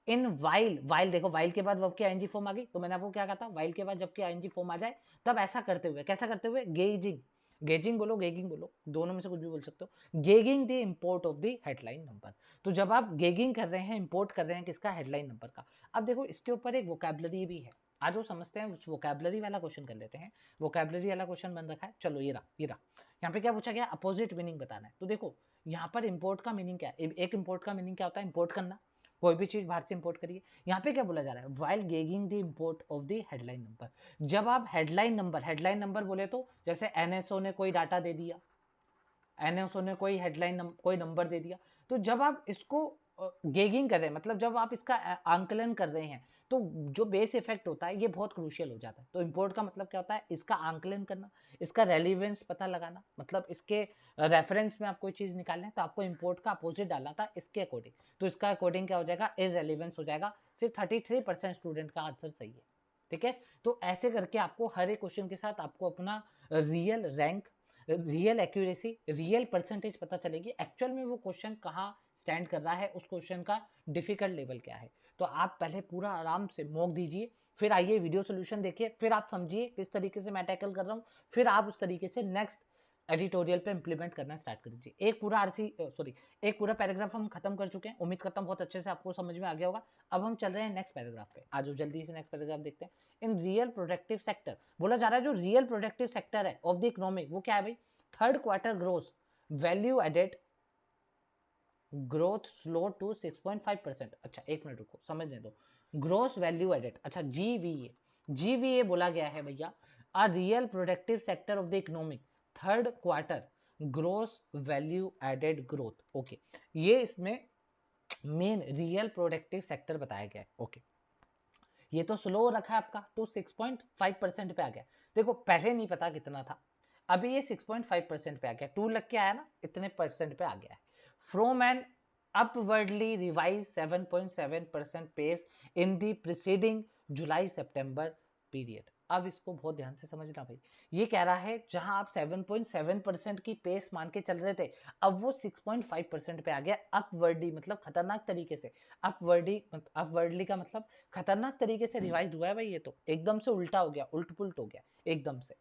in while. While देखो, वाइल के बाद वर्ब की आईएनजी फॉर्म आ गई, तो मैंने आपको क्या कहा था, वाइल के बाद जबकि आईएनजी फॉर्म आ जाए तब ऐसा करते हुए, कैसा करते हुए, गेजिंग, गेजिंग बोलो गेगिंग बोलो, दोनों में से कुछ भी बोल सकते हो, gauging the import of the headline number. तो जब आप गेगिंग कर रहे हैं, इंपोर्ट कर रहे हैं किसका, हेडलाइन नंबर का। अब देखो इसके ऊपर एक वोकैबुलरी भी है, आज वो समझते हैं, उस वोकैबुलरी वाला क्वेश्चन कर लेते हैं। वोकैबुलरी वाला क्वेश्चन बन रखा है, चलो ये रहा ये रहा। यहाँ पे क्या पूछा गया, अपोजिट मीनिंग बताना है। तो देखो यहाँ पर इंपोर्ट का मीनिंग क्या है, एक इंपोर्ट का मीनिंग क्या होता है, इंपोर्ट करना, कोई भी चीज बाहर से इंपोर्ट करिए। यहाँ पे क्या बोला जा रहा है, while gauging the import of the headline number. जब आप हेडलाइन नंबर बोले तो जैसे एनएसओ ने कोई डाटा दे दिया, एनएसओ ने कोई कोई नंबर दे दिया, तो जब आप इसको गेगिंग कर रहे हैं, मतलब जब आप इसका आंकलन कर रहे हैं, तो जो बेस इफेक्ट होता है ये बहुत क्रूशियल हो जाता है। तो इंपोर्ट का मतलब क्या होता है, इसका आंकलन करना, इसका रेलिवेंस पता लगाना, मतलब इसके रेफरेंस में आप कोई चीज निकाल रहे हैं तो आपको इंपोर्ट का अपोजिट डालना था इसके अकॉर्डिंग। तो इसका अकॉर्डिंग क्या हो जाएगा, इररेलेवेंस हो जाएगा। सिर्फ 33% स्टूडेंट का आंसर सही है। ठीक है, तो ऐसे करके आपको हर एक क्वेश्चन के साथ आपको अपना real rank, real accuracy, real percentage पता चलेगी, एक्चुअल में वो क्वेश्चन कहाँ स्टैंड कर रहा है, उस क्वेश्चन का डिफिकल्ट लेवल क्या है। तो आप पहले पूरा आराम से मॉक दीजिए, फिर आइए वीडियो सोल्यूशन देखिए, फिर आप समझिए किस तरीके से मैं टैकल कर रहा हूँ, फिर आप उस तरीके से नेक्स्ट एडिटोरियल पे इंप्लीमेंट करना स्टार्ट कर दीजिए। एक पूरा पैराग्राफ हम खत्म कर चुके हैं, उम्मीद करता हूँ बहुत अच्छे से आपको समझ में आ गया होगा। अब हम चल रहे हैं नेक्स्ट पैराग्राफ पे, आज जल्दी से नेक्स्ट पैराग्राफ देखते हैं। इन रियल प्रोडक्टिव सेक्टर, बोला जा रहा है जो रियल प्रोडक्टिव सेक्टर है ऑफ द इकोनॉमिक, वो क्या है भाई, third quarter growth value added growth slow to 6.5%। अच्छा एक मिनट रुको, समझने दो। ग्रोस वैल्यू एडेड, अच्छा जीवीए, जीवीए बोला गया है भैया, a real productive sector of the economic third quarter gross value added growth. Okay, ये इसमें मेन रियल प्रोडक्टिव सेक्टर बताया गया है। ओके, ये तो स्लो रखा है आपका टू 6.5% पे आ गया। देखो पहले नहीं पता कितना था, अभी ये 6.5% पे आ गया, 2 लग के आया ना, इतने परसेंट पे आ गया है। From an upwardly revised 7.7% pace in the preceding July September period। अब इसको बहुत ध्यान से समझना भाई, ये कह रहा है जहां आप 7.7% की पेस मान के चल रहे थे, अब वो 6.5% पे आ गया अपवर्डली, मतलब खतरनाक तरीके से। अपवर्डली का मतलब खतरनाक तरीके से रिवाइज हुआ है भाई, ये तो एकदम से उल्टा हो गया, उल्ट पुल्ट हो गया एकदम से।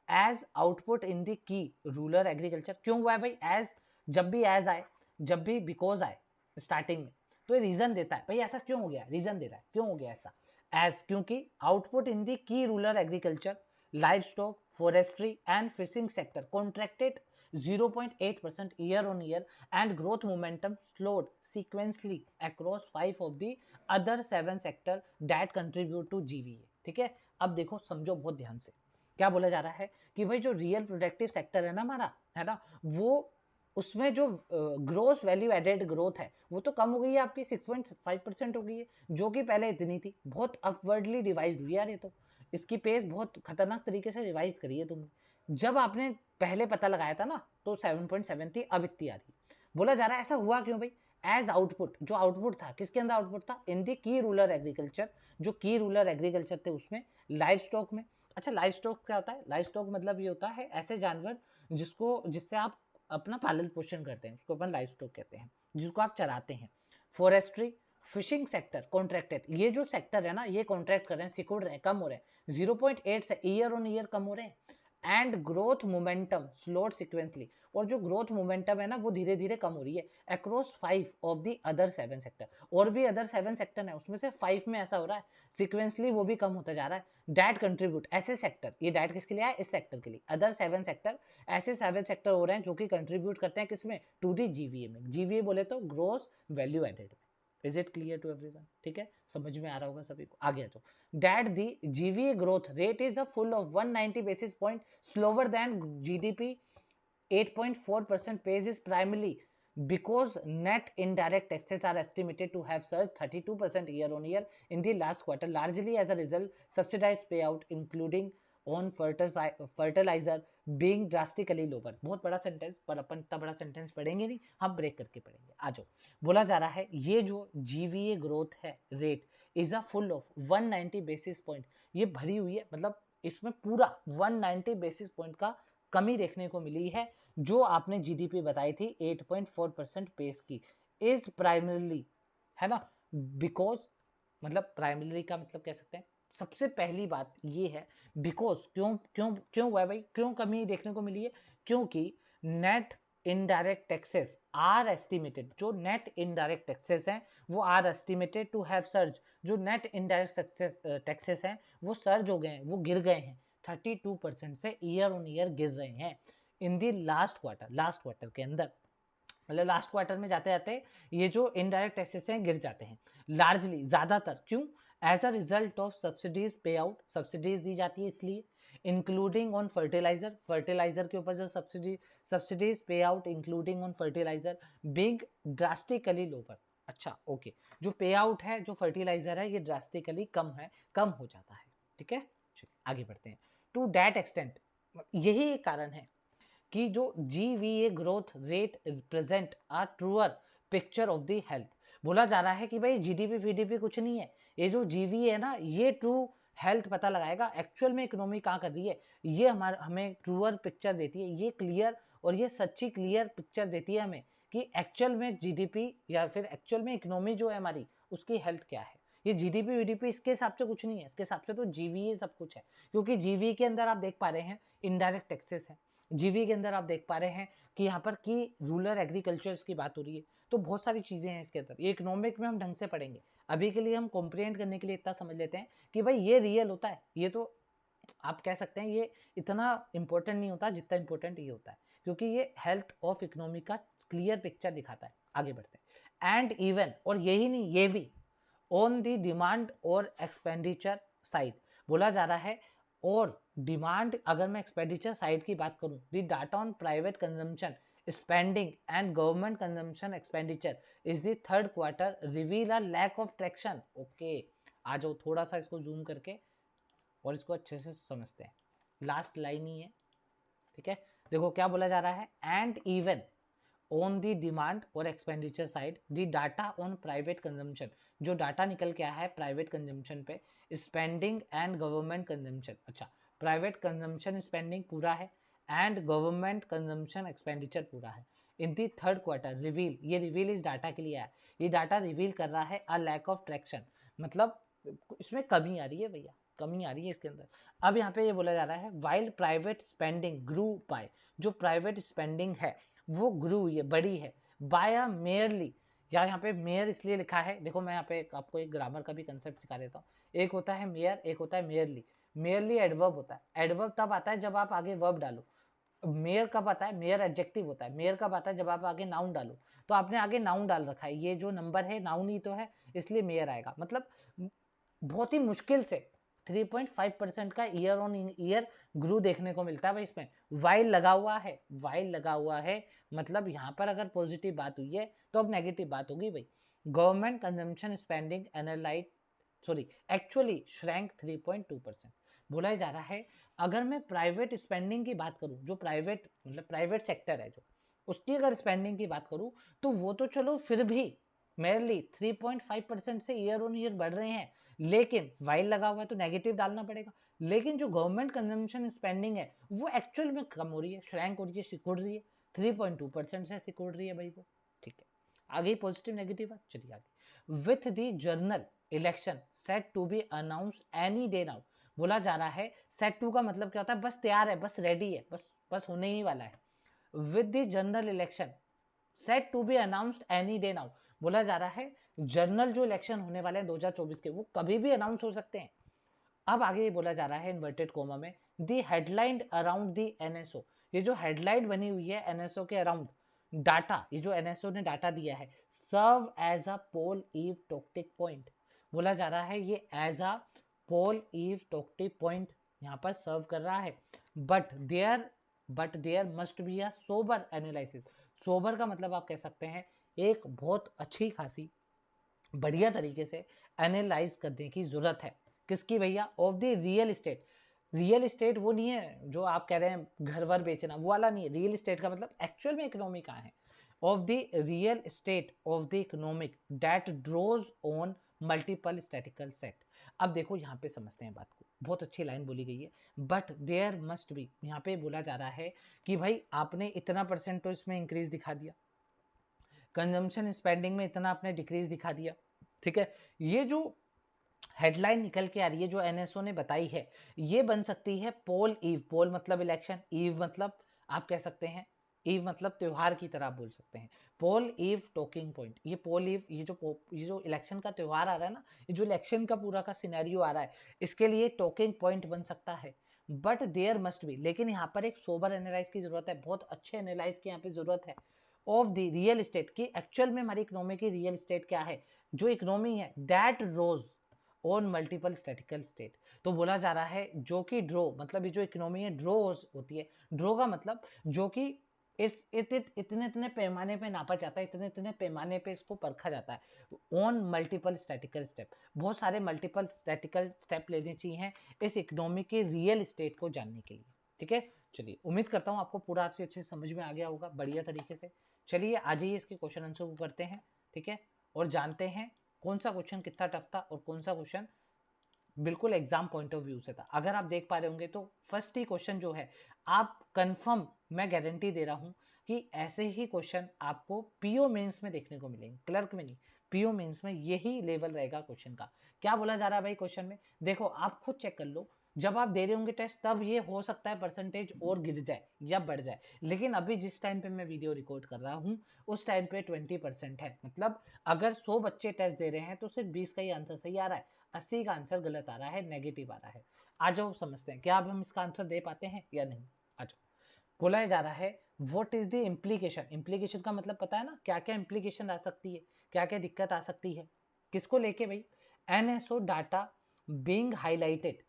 As output in the key rural agriculture, क्यों हुआ है भाई, एज जब भी एज आए, जब भी बिकॉज आए स्टार्टिंग में, तो ये रीजन देता है भाई ऐसा क्यों हो गया, रीजन दे रहा है क्यों हो गया ऐसा। एज क्योंकि आउटपुट इन दी की rural agriculture, live stock, forestry and fishing sector contracted 0.8% year on year and growth momentum slowed sequentially across 5 of the other 7 sector that contribute to GVA। ठीक है, अब देखो समझो बहुत ध्यान से, क्या बोला जा रहा है कि भाई जो रियल प्रोडक्टिव सेक्टर है ना हमारा, है ना, वो उसमें जो ग्रोस वैल्यू एडेड ग्रोथ है वो तो कम हो गई है आपकी, 6.5% हो गई है, जो कि पहले इतनी थी। बहुत अपवर्डली रिवाइज हुई यार, ये तो इसकी पेस बहुत खतरनाक तरीके से रिवाइज करी है तुमने। जब आपने पहले पता लगाया था ना तो 7.7 थी, अब इतनी आ रही। बोला जा रहा है ऐसा हुआ क्यों भाई, एज आउटपुट, जो आउटपुट था किसके अंदर आउटपुट था, इन दी की रूरल एग्रीकल्चर, जो की रूरल एग्रीकल्चर थे उसमें, लाइव स्टॉक में। अच्छा लाइव स्टॉक क्या होता है, लाइव स्टॉक मतलब ये होता है ऐसे जानवर जिससे आप अपना पालन पोषण करते हैं, उसको अपन लाइव स्टॉक कहते हैं, जिसको आप चराते हैं। फॉरेस्ट्री, फिशिंग सेक्टर कॉन्ट्रैक्टेड, ये जो सेक्टर है ना ये कॉन्ट्रैक्ट कर रहे हैं, सिकुड़ रहे हैं, कम हो रहे हैं, 0.8 से ईयर ऑन ईयर कम हो रहे हैं। And growth momentum slowed sequentially, और जो ग्रोथ मोमेंटम है ना वो धीरे धीरे कम हो रही है across 5 of the other 7 sector. और भी अदर 7 सेक्टर है, उसमें से 5 में ऐसा हो रहा है सिक्वेंसली वो भी कम होता जा रहा है। डैट कंट्रीब्यूट, ऐसे सेक्टर, ये डैट किसके लिए है, इस सेक्टर के लिए, अदर 7 सेक्टर, ऐसे 7 सेक्टर हो रहे हैं जो कि कंट्रीब्यूट करते हैं किसमें, टू दी जीवीए में। जीवीए बोले तो ग्रोस वैल्यू एडेड में। Is it clear to everyone, ठीक है, समझ में आ रहा होगा सभी को, आगे आ जाओ। that the GVA growth rate is a full of 190 basis point slower than GDP 8.4% pace is primarily because net indirect taxes are estimated to have surged 32% year on year in the last quarter, largely as a result subsidized payout including on fertilizer being drastically lower. बहुत बड़ा sentence, पर अपन इतना बड़ा sentence पढ़ेंगे नहीं, हम break करके पढ़ेंगे। आ जाओ, बोला जा रहा है ये जो जीवीए ग्रोथ है rate is a full of 190 basis point, ये भरी हुई है, मतलब इसमें पूरा 190 बेसिस पॉइंट का कमी देखने को मिली है। जो आपने जीडीपी बताई थी 8.4% पेस की, इज प्राइमरली, है ना, बिकॉज, मतलब प्राइमरी का मतलब कह सकते हैं, सबसे पहली बात ये है बिकॉज, क्यों क्यों क्यों हुआ है भाई, क्यों कमी देखने को मिली है, क्योंकि net indirect taxes are estimated, जो नेट इनडायरेक्ट टैक्सेस हैं वो are estimated to have surge, जो नेट इनडायरेक्ट टैक्सेस हैं वो सर्ज हो गए हैं, वो गिर गए हैं 32% से ईयर ऑन ईयर गिर रहे हैं इन दी लास्ट क्वार्टर के अंदर, मतलब लास्ट क्वार्टर में जाते जाते ये जो इनडायरेक्ट टैक्सेस हैं गिर जाते हैं लार्जली, ज्यादातर, क्यों, as a result of subsidies pay out, subsidies दी जाती है इसलिए, इंक्लूडिंग ऑन फर्टिलाइजर, फर्टिलाइजर के ऊपर जो subsidies pay out including on fertiliser big drastically lower. अच्छा ओके, जो पे आउट है जो फर्टिलाइजर है ये ड्रास्टिकली कम हो जाता है, ठीक है, आगे बढ़ते हैं। टू दैट एक्सटेंट, यही कारण है कि जो GVA growth rate present a truer picture of the health, बोला जा रहा है कि भाई जीडीपी फीडीपी कुछ नहीं है, ये जो जीवीए है ना ये ट्रू हेल्थ पता लगाएगा, एक्चुअल में इकोनॉमी कहाँ कर रही है, ये हमें ट्रूअर पिक्चर देती है, ये क्लियर और ये सच्ची क्लियर पिक्चर देती है हमें कि एक्चुअल में जीडीपी या फिर एक्चुअल में इकोनॉमी जो है हमारी उसकी हेल्थ क्या है। ये जीडीपी वीडीपी इसके हिसाब से कुछ नहीं है, इसके हिसाब से तो जीवीए सब कुछ है, क्योंकि जीवीए के अंदर आप देख पा रहे हैं इनडायरेक्ट टैक्सेस है, जीवी के अंदर आप देख पा रहे हैं कि यहाँ पर की रूरल एग्रीकल्चर की बात हो रही है, तो बहुत सारी चीजें हैं इसके अंदर, ये इकोनॉमिक में हम ढंग से पढ़ेंगे, अभी के लिए हम कॉम्प्रिहेंड करने के लिए इतना समझ लेते हैं कि भाई ये रियल होता है, ये तो आप कह सकते हैं ये इतना इंपॉर्टेंट नहीं होता जितना इंपॉर्टेंट ये होता है, क्योंकि ये हेल्थ ऑफ इकोनॉमी का क्लियर पिक्चर दिखाता है। आगे बढ़ते हैं, एंड इवन, और यही नहीं ये भी, ऑन द डिमांड और एक्सपेंडिचर साइड, बोला जा रहा है, और डिमांड, अगर मैं एक्सपेंडिचर साइड की बात करूं, the data on private consumption spending and government consumption expenditure is the third quarter reveal a lack of traction. Okay, आ जाओ थोड़ा सा इसको जूम करके और इसको अच्छे से समझते हैं, लास्ट लाइन ही है, ठीक है, देखो क्या बोला जा रहा है, and even on the demand और expenditure side the data on private consumption, जो डाटा निकल के आया है प्राइवेट कंजम्पशन पे, स्पेंडिंग एंड गवर्नमेंट कंजम्पशन, अच्छा प्राइवेट कंजम्पशन स्पेंडिंग पूरा है एंड गवर्नमेंट कंजम्पशन एक्सपेंडिचर पूरा है in the third quarter reveal, ये रिवील इस डाटा के लिए है, ये डाटा रिवील कर रहा है अ लैक ऑफ ट्रैक्शन, मतलब इसमें कमी आ रही है भैया, कमी आ रही है इसके अंदर। अब यहाँ पे ये बोला जा रहा है while private spending grew by, जो प्राइवेट स्पेंडिंग है वो ग्रू, ये बड़ी है, बाय अ मेयरली, या यहाँ पे मेयर इसलिए लिखा है, देखो मैं यहाँ पे आपको एक ग्रामर का भी कंसेप्ट सिखा देता हूँ, एक होता है मेयर, एक होता है मेयरली, मेयरली एडवर्ब होता है, एडवर्ब तब आता है जब आप आगे वर्ब डालो, मेयर कब आता है, मेयर एडजेक्टिव होता है, मेयर कब आता है जब आप आगे नाउन डालो, तो आपने आगे नाउन डाल रखा है, ये जो नंबर है नाउन ही तो है, इसलिए मेयर आएगा, मतलब बहुत ही मुश्किल से 3.5% का ईयर ऑन ईयर ग्रू देखने को मिलता है भाई इसमें, वाइल लगा हुआ है, वाइल लगा हुआ है, मतलब यहाँ पर अगर पॉजिटिव बात हुई है तो अब नेगेटिव बात होगी भाई, government consumption spending analyte actually shrank 3.2%, बोला जा रहा है अगर मैं प्राइवेट स्पेंडिंग की बात करूं, जो प्राइवेट मतलब प्राइवेट सेक्टर है जो, उसकी अगर स्पेंडिंग की बात करूं तो वो तो चलो फिर भी मेरली 3.5% से ईयर ऑन ईयर बढ़ रहे हैं, लेकिन वाइल लगा हुआ है तो नेगेटिव डालना पड़ेगा, लेकिन जो गवर्नमेंट कंजम्पशन स्पेंडिंग है वो एक्चुअल में कम हो रही है, श्रैंक हो रही है, सिकुड़ रही है, 3.2% से सिकुड़ रही है भाई वो, ठीक है, आगे पॉजिटिव नेगेटिव है, चलिए आगे, with the general election set to be announced any day now, बोला जा रहा है सेट टू का मतलब क्या होता है, बस तैयार है, बस रेडी है, बस होने ही वाला है, with the general election set to be announced any day now, बोला जा रहा है जनरल जो इलेक्शन होने वाले हैं 2024 के वो कभी भी अनाउंस हो सकते हैं। अब आगे ये बोला जा रहा है इन्वर्टेड कोमा में, दी हेडलाइन अराउंड दी एनएसओ, ये जो हेडलाइन बनी हुई है एनएसओ के अराउंड डाटा, ये जो एनएसओ ने डाटा दिया है, serve as a pole eve tactic point, बोला जा रहा है ये as a pole eve tactic point यहाँ पर सर्व कर रहा है, but there must be a sober analysis, sober का मतलब आप कह सकते हैं एक बहुत अच्छी खासी बढ़िया तरीके से एनालाइज करने की जरूरत है। किसकी भैया? Of the real estate. Real estate वो नहीं है जो आप कह रहे हैं घर वर बेचना, वो वाला नहीं है। रियल इस्टेट का मतलब एक्चुअल में इकोनॉमी कहाँ है, of the real state of the economic that draws on multiple statistical set. अब देखो यहाँ पे समझते हैं बात को, बहुत अच्छी लाइन बोली गई है, बट देयर मस्ट बी, यहाँ पे बोला जा रहा है कि भाई आपने इतना परसेंट तो इसमें इंक्रीज दिखा दिया, कंजम्पशन स्पेंडिंग में इतना आपने डिक्रीज दिखा दिया, ठीक है। ये जो हेडलाइन निकल के आ रही है जो एनएसओ ने बताई है, ये बन सकती है पोल ईव। पोल मतलब इलेक्शन, ईव मतलब आप कह सकते हैं, ईव मतलब त्योहार की तरह बोल सकते हैं। पोल ईव टॉकिंग पॉइंट, ये पोल ईव, ये जो इलेक्शन का त्योहार आ रहा है ना, ये जो इलेक्शन का पूरा का सिनेरियो आ रहा है, इसके लिए टॉकिंग पॉइंट बन सकता है। बट देयर मस्ट बी, लेकिन यहाँ पर एक सोबर एनालाइज की जरूरत है, बहुत अच्छे एनालाइज की यहाँ पे जरूरत है ऑफ द रियल स्टेट की। एक्चुअल में हमारी इकोनॉमी की रियल स्टेट क्या है, जो इकोनॉमी है that rose on multiple statistical state. तो बोला जा रहा है जो कि ड्रो मतलब ये जो इकोनॉमी है ड्रो होती है। ड्रो का मतलब जो कि इतने इतने पैमाने पे नापा जाता है, इतने इतने पैमाने पे इसको परखा जाता है ऑन मल्टीपल स्टैटिकल स्टेप। बहुत सारे मल्टीपल स्टैटिकल स्टेप लेने चाहिए इस इकोनॉमी के रियल स्टेट को जानने के लिए, ठीक है। चलिए, उम्मीद करता हूँ आपको पूरा अच्छे अच्छे समझ में आ गया होगा बढ़िया तरीके से। चलिए आ जाइए इसके क्वेश्चन आंसर को करते हैं, ठीक है, और जानते हैं कौन सा क्वेश्चन कितना टफ था और कौन सा क्वेश्चन बिल्कुल एग्जाम पॉइंट ऑफ व्यू से था। अगर आप देख पा रहे होंगे तो फर्स्ट ही क्वेश्चन जो है, आप कंफर्म, मैं गारंटी दे रहा हूं कि ऐसे ही क्वेश्चन आपको पीओ मेंस में देखने को मिलेंगे, क्लर्क में नहीं, पीओ मेंस में यही लेवल रहेगा क्वेश्चन का। क्या बोला जा रहा है भाई क्वेश्चन में, देखो आप खुद चेक कर लो, जब आप दे रहे होंगे टेस्ट तब ये हो सकता है परसेंटेज और गिर जाए या बढ़ जाए, लेकिन अभी जिस टाइम पे मैं वीडियो रिकॉर्ड कर रहा हूँ उस टाइम पे 20% है। मतलब अगर 100 बच्चे टेस्ट दे रहे हैं तो सिर्फ 20 का ही आंसर सही आ रहा है, 80 का आंसर गलत आ रहा है, नेगेटिव आ रहा है। आ जाओ समझते हैं क्या अब हम इसका आंसर दे पाते हैं या नहीं। आ जाओ, बोला जा रहा है what is the implication. Implication का मतलब पता है ना, क्या क्या इम्प्लीकेशन आ सकती है, क्या क्या दिक्कत आ सकती है, किसको लेके भाई, NSO data being highlighted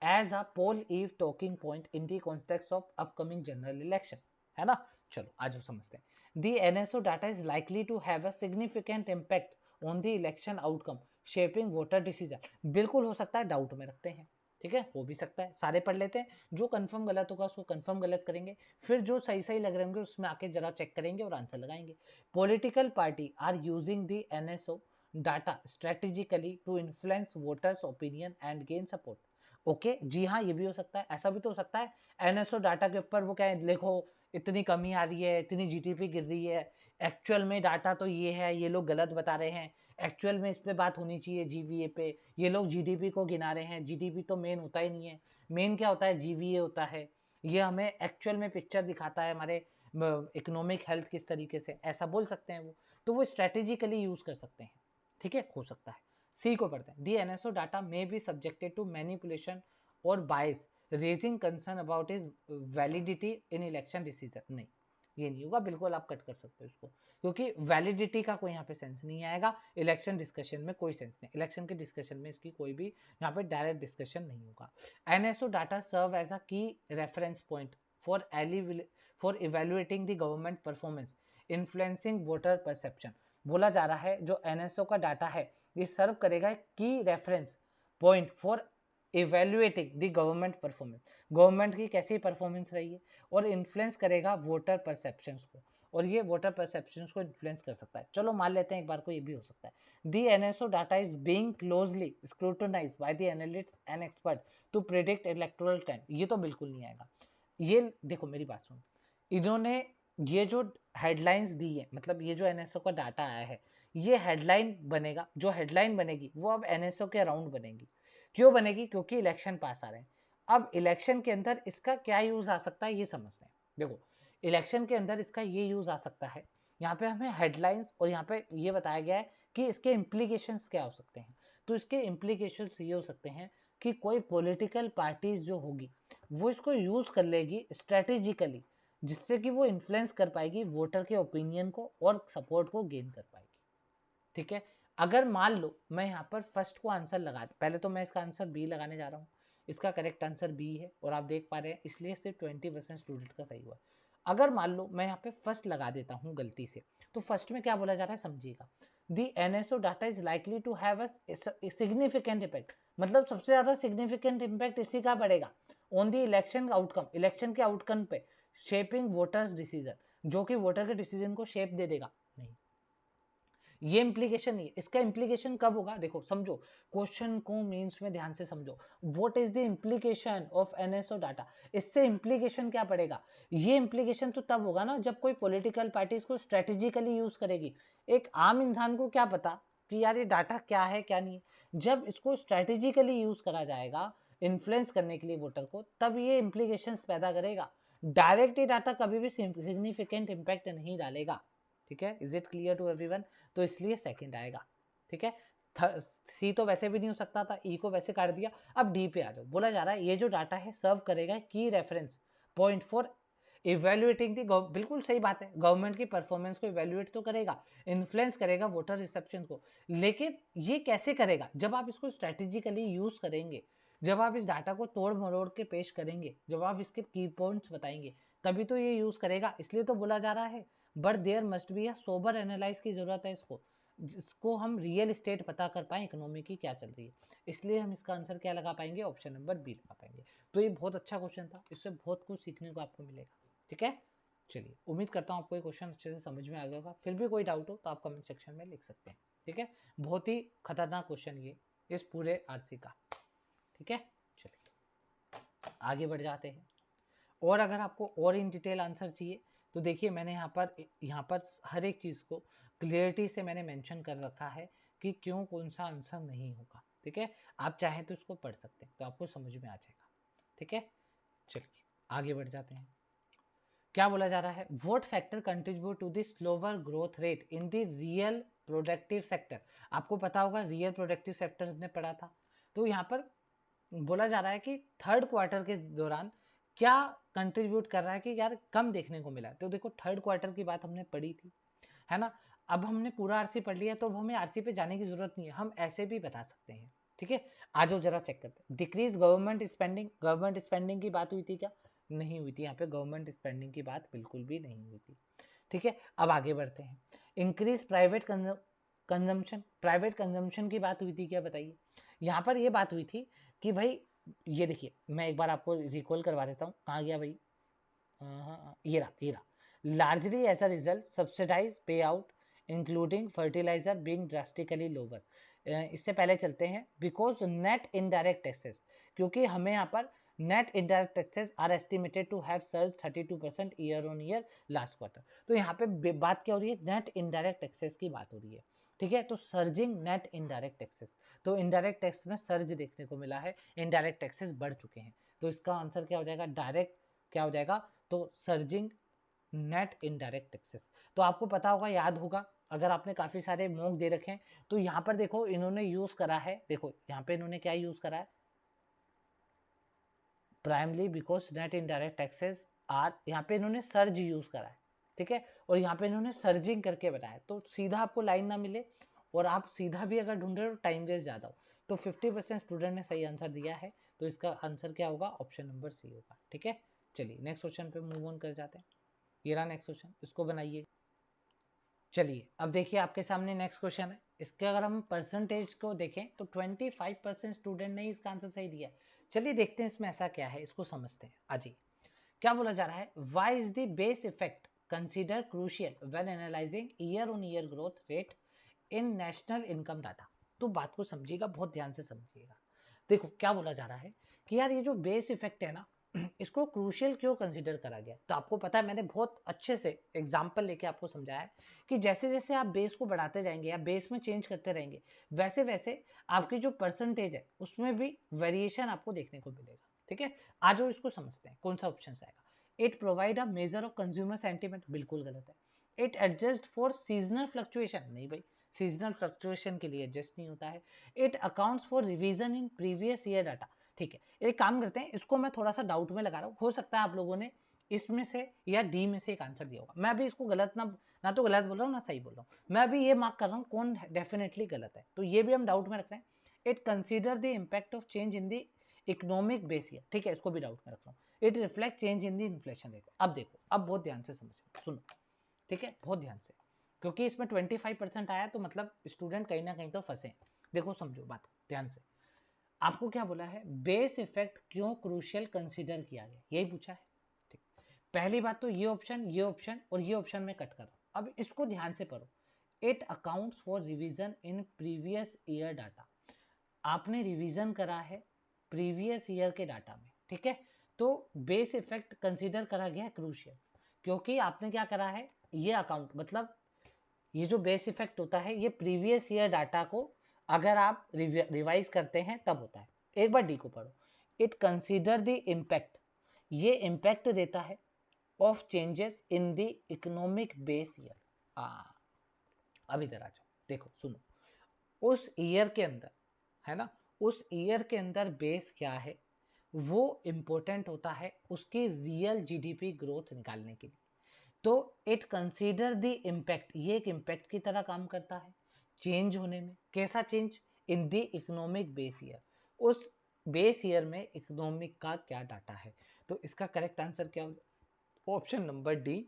as a pole eve talking point in the context of upcoming general election, है ना। चलो आज समझते हैं। The NSO data is likely to have a significant impact on the election outcome shaping voter decision. बिल्कुल हो सकता है, डाउट में रखते हैं, ठीक है, हो भी सकता है। सारे पढ़ लेते हैं, जो कंफर्म गलत होगा उसको कंफर्म गलत करेंगे, फिर जो सही सही लग रहे होंगे उसमें आके जरा चेक करेंगे और आंसर लगाएंगे। Political party are using the NSO data strategically to influence voters opinion and gain support. Okay जी हाँ, ये भी हो सकता है, ऐसा भी तो हो सकता है एनएसओ डाटा के ऊपर वो क्या है, देखो इतनी कमी आ रही है, इतनी जीडीपी गिर रही है, एक्चुअल में डाटा तो ये है, ये लोग गलत बता रहे हैं, एक्चुअल में इस पे बात होनी चाहिए जीवीए पे, ये लोग जीडीपी को गिना रहे हैं, जीडीपी तो मेन होता ही नहीं है, मेन क्या होता है, जीवीए होता है। ये हमें एक्चुअल में पिक्चर दिखाता है हमारे इकोनॉमिक हेल्थ किस तरीके से, ऐसा बोल सकते हैं वो, तो वो स्ट्रेटेजिकली यूज कर सकते हैं, ठीक है, हो सकता है। सी को पढ़ते हैं, the NSO data may be subjected to manipulation और bias raising concern about its validity in election decision. नहीं, ये नहीं होगा, बिल्कुल आप कट कर सकते हो इसको, क्योंकि वैलिडिटी का कोई यहाँ पे सेंस नहीं आएगा, इलेक्शन डिस्कशन में कोई सेंस नहीं, इलेक्शन के डिस्कशन में इसकी कोई भी यहाँ पे डायरेक्ट डिस्कशन नहीं होगा। NSO data serve as a key reference point for for evaluating the government performance influencing voter perception. बोला जा रहा है जो एनएसओ का डाटा है ये सर्व करेगा की reference point for evaluating the government performance, government की कैसी परफॉर्मेंस रही है, और इन्फ्लुएंस करेगा वोटर परसेप्शंस को, और ये वोटर परसेप्शंस को इन्फ्लुएंस कर सकता है। चलो मान लेते हैं एक बार को ये भी हो सकता है। The NSO data is being closely scrutinised by the analysts and expert to predict electoral trend. ये तो बिल्कुल नहीं आएगा। ये देखो मेरी बात सुनो, इन्होंने ये जो हेडलाइंस दी है, मतलब ये जो एनएसओ का डाटा आया है, ये हेडलाइन बनेगा, जो हेडलाइन बनेगी वो अब एनएसओ के अराउंड बनेगी। क्यों बनेगी? क्योंकि इलेक्शन पास आ रहे हैं। अब इलेक्शन के अंदर इसका क्या यूज आ सकता है ये समझते हैं। देखो इलेक्शन के अंदर इसका ये यूज आ सकता है, यहाँ पे हमें हेडलाइंस और यहाँ पे ये बताया गया है कि इसके इम्प्लीकेशंस क्या हो सकते हैं। तो इसके इम्प्लीकेशंस ये हो सकते हैं कि कोई पॉलिटिकल पार्टीज जो होगी वो इसको यूज कर लेगी स्ट्रेटेजिकली, जिससे कि वो इन्फ्लुएंस कर पाएगी वोटर के ओपिनियन को और सपोर्ट को गेन कर पाएगी, ठीक है। अगर मान लो मैं यहाँ पर फर्स्ट को आंसर लगा, पहले तो मैं इसका आंसर बी लगाने जा रहा हूँ, इसका करेक्ट आंसर बी है और आप देख पा रहे हैं, इसलिए सिर्फ 20% स्टूडेंट का सही हुआ। अगर मान लो मैं यहाँ पे फर्स्ट लगा देता हूँ गलती से, तो फर्स्ट में क्या बोला जा रहा है समझिएगा, the NSO data is likely to have a significant impact, मतलब सबसे ज्यादा सिग्निफिकेंट इम्पैक्ट इसी का पड़ेगा on the election outcome, election के आउटकम पे, शेपिंग वोटर्स डिसीजन, जो कि वोटर के डिसीजन को शेप दे देगा। नहीं, ये इंप्लीकेशन नहीं है। इसका इंप्लीकेशन कब होगा, देखो समझो, क्वेश्चन को मींस में ध्यान से समझो, what is the implication of NSO data, इससे इंप्लीकेशन क्या पड़ेगा, ये इंप्लीकेशन तो तब होगा ना जब कोई पॉलिटिकल पार्टी इसको स्ट्रेटेजिकली यूज करेगी। एक आम इंसान को क्या पता कि यार ये डाटा क्या है क्या नहीं है, जब इसको स्ट्रेटेजिकली यूज करा जाएगा इन्फ्लुएंस करने के लिए वोटर को, तब ये इंप्लीकेशंस पैदा करेगा। डायरेक्ट ये डाटा कभी भी सिग्निफिकेंट इंपैक्ट नहीं डालेगा। ठीक है, is it clear to everyone? तो इसलिए सेकंड आएगा। ठीक है, सी तो वैसे भी नहीं हो सकता था, ई को वैसे काट दिया। अब डी पे आ जाओ, बोला जा रहा है ये जो डाटा है सर्व करेगा की रेफरेंस पॉइंट फॉर इवेल्युएटिंग दी, बिल्कुल सही बात है, गवर्नमेंट की परफॉर्मेंस को इवेल्युएट तो करेगा, इन्फ्लुएंस करेगा वोटर रिसेप्शन को, लेकिन ये कैसे करेगा, जब आप इसको स्ट्रेटेजिकली यूज करेंगे, जब आप इस डाटा को तोड़ मरोड़ के पेश करेंगे, जब आप इसके की पॉइंट्स बताएंगे, तभी तो ये यूज करेगा। इसलिए तो बोला जा रहा है but there must be a sober analyse की जरूरत है इसको, जिसको हम रियल स्टेट पता कर पाए इकोनॉमी की क्या चल रही है। इसलिए हम इसका आंसर क्या लगा पाएंगे, ऑप्शन नंबर बी लगा पाएंगे। तो ये बहुत अच्छा क्वेश्चन था, इससे बहुत कुछ सीखने को आपको मिलेगा। ठीक है, चलिए उम्मीद करता हूँ आपको ये क्वेश्चन अच्छे से समझ में आ गया होगा। फिर भी कोई डाउट हो तो आप कमेंट सेक्शन में लिख सकते हैं। ठीक है, बहुत ही खतरनाक क्वेश्चन ये इस पूरे आरसी का। ठीक है, चलिए आगे बढ़ जाते हैं। और अगर आपको और इन डिटेल आंसर चाहिए तो देखिए मैंने यहाँ पर हर एक चीज को क्लियरिटी से मैंने मेंशन कर रखा है कि क्यों कौन सा आंसर नहीं होगा। ठीक है, आप चाहें तो इसको पढ़ सकते हैं, तो आपको समझ में आ जाएगा। ठीक है, चलिए आगे बढ़ जाते हैं। क्या बोला जा रहा है, what factor contribute to the slower growth rate in the real productive sector. आपको पता होगा रियल प्रोडक्टिव सेक्टर हमने पढ़ा था, तो यहाँ पर बोला जा रहा है कि थर्ड क्वार्टर के दौरान क्या कंट्रीब्यूट कर रहा है कि यार कम देखने को मिला। तो देखो थर्ड क्वार्टर की बात हमने पढ़ी थी, है ना। अब हमने पूरा आरसी पढ़ लिया तो अब हमें आरसी पे जाने की जरूरत नहीं है, हम ऐसे भी बता सकते हैं। ठीक है, आ जाओ जरा चेक करते हैं। Decrease government spending, government spending की बात हुई थी क्या, नहीं हुई थी। यहाँ पे गवर्नमेंट स्पेंडिंग की बात बिल्कुल भी नहीं हुई थी। ठीक है, अब आगे बढ़ते हैं। Increase private consumption, private consumption की बात हुई थी क्या, बताइए। यहाँ पर ये बात हुई थी कि भाई ये देखिए मैं एक बार आपको रिकॉल करवा देता हूँ, कहाँ गया भाई, ये रहा, largely as a result subsidies pay out including fertiliser being drastically lower. इससे पहले चलते हैं, बिकॉज नेट इनडायरेक्ट टैक्सेस, क्योंकि हमें यहाँ पर net indirect taxes are estimated to have surge 32% year on year last quarter. तो यहाँ पे बात क्या हो रही है, नेट इनडायरेक्ट टैक्सेस की बात हो रही है। ठीक है, तो सर्जिंग नेट इनडायरेक्ट टैक्सेस, तो इनडायरेक्ट टैक्स में सर्ज देखने को मिला है, इनडायरेक्ट टैक्सेस बढ़ चुके हैं। तो इसका आंसर क्या हो जाएगा, डायरेक्ट क्या हो जाएगा, तो सर्जिंग नेट इनडायरेक्ट टैक्सेस। तो आपको पता होगा, याद होगा, अगर आपने काफी सारे मॉक दे रखे हैं तो यहाँ पर देखो इन्होंने यूज करा है, देखो यहाँ पे इन्होंने क्या यूज करा है, primarily because net indirect taxes are, यहाँ पे इन्होंने सर्ज यूज करा है। ठीक है, और यहाँ पे इन्होंने सर्जिंग करके बनाया, तो सीधा आपको लाइन ना मिले और आप सीधा भी अगर ढूंढ रहे हो टाइम वेस्ट ज्यादा हो। तो 50% स्टूडेंट ने सही आंसर दिया है, तो इसका आंसर क्या होगा, ऑप्शन नंबर सी होगा। ठीक है, चलिए नेक्स्ट क्वेश्चन पे मूव ऑन कर जाते हैं। ये रहा नेक्स्ट क्वेश्चन, इसको बनाइए। चलिए अब देखिए आपके सामने नेक्स्ट क्वेश्चन है। इसके अगर हम परसेंटेज को देखें तो 25% स्टूडेंट ने इसका आंसर सही दिया है। चलिए देखते हैं इसमें ऐसा क्या है, इसको समझते हैं। अजी क्या बोला जा रहा है, why is the base effect consider crucial when analysing year on year growth rate in national income data. तो बात को समझिएगा, बहुत ध्यान से समझिएगा। देखो क्या बोला जा रहा है कि यार ये जो बेस इफेक्ट है ना, इसको क्रूशियल क्यों कंसीडर करा गया। तो आपको पता है मैंने बहुत अच्छे से एग्जांपल लेके आपको समझाया है कि जैसे जैसे आप बेस को बढ़ाते जाएंगे या बेस में चेंज करते रहेंगे, वैसे वैसे आपकी जो परसेंटेज है उसमें भी वेरिएशन आपको देखने को मिलेगा। ठीक है, आज इसको समझते हैं कौन सा ऑप्शन आएगा। It provide a measure of consumer sentiment, बिल्कुल गलत है। It adjust for seasonal fluctuation, नहीं भाई, सीजनल फ्लक्चुएशन के लिए एडजस्ट नहीं होता है। It accounts for revision in previous year data. ठीक है, एक काम करते हैं, इसको मैं थोड़ा सा डाउट में लगा रहा हूँ, हो सकता है आप लोगों ने इसमें से या डी में से एक आंसर दिया होगा। मैं अभी इसको गलत ना तो गलत बोल रहा हूँ ना सही बोल रहा हूँ, मैं अभी ये मार्क कर रहा हूँ कौन डेफिनेटली गलत है, तो ये भी हम डाउट में रख रहे हैं। It consider the impact of change in the economic base year, ठीक है, इसको भी डाउट में रख रहा हूँ। It reflect change in the inflation rate. अब देखो, अब बहुत ध्यान से समझो, सुनो, ठीक है, बहुत ध्यान से, क्योंकि इसमें 25% आया तो मतलब स्टूडेंट कहीं ना कहीं तो फंसे। देखो समझो बात ध्यान से, आपको क्या बोला है, बेस इफेक्ट क्यों क्रूशियल कंसीडर किया गया, यही पूछा है। ठीक, पहली बात तो ये ऑप्शन और ये ऑप्शन में कट कर, अब इसको ध्यान से पढ़ो। It accounts for revision in previous year data, आपने रिवीजन करा है प्रीवियस ईयर के डाटा में, ठीक है, तो बेस इफेक्ट कंसीडर करा गया है क्रूशियल, क्योंकि आपने क्या करा है, ये अकाउंट मतलब ये जो बेस इफेक्ट होता है ये प्रीवियस ईयर डाटा को अगर आप रिवाइज करते हैं तब होता है। एक बार डी को पढ़ो, इट कंसीडर द इम्पैक्ट, ये इम्पैक्ट देता है of changes in the economic base year. अब इधर आ जाओ, देखो सुनो, उस ईयर के अंदर, है ना, उस ईयर के अंदर बेस क्या है वो इंपॉर्टेंट होता है उसकी रियल जीडीपी ग्रोथ निकालने के लिए। तो इट कंसीडर द इम्पैक्ट, ये एक इम्पैक्ट की तरह काम करता है चेंज होने में। कैसा change, in the economic base year, उस बेस ईयर में इकोनॉमिक का क्या डाटा है। तो इसका करेक्ट आंसर क्या हो, option number D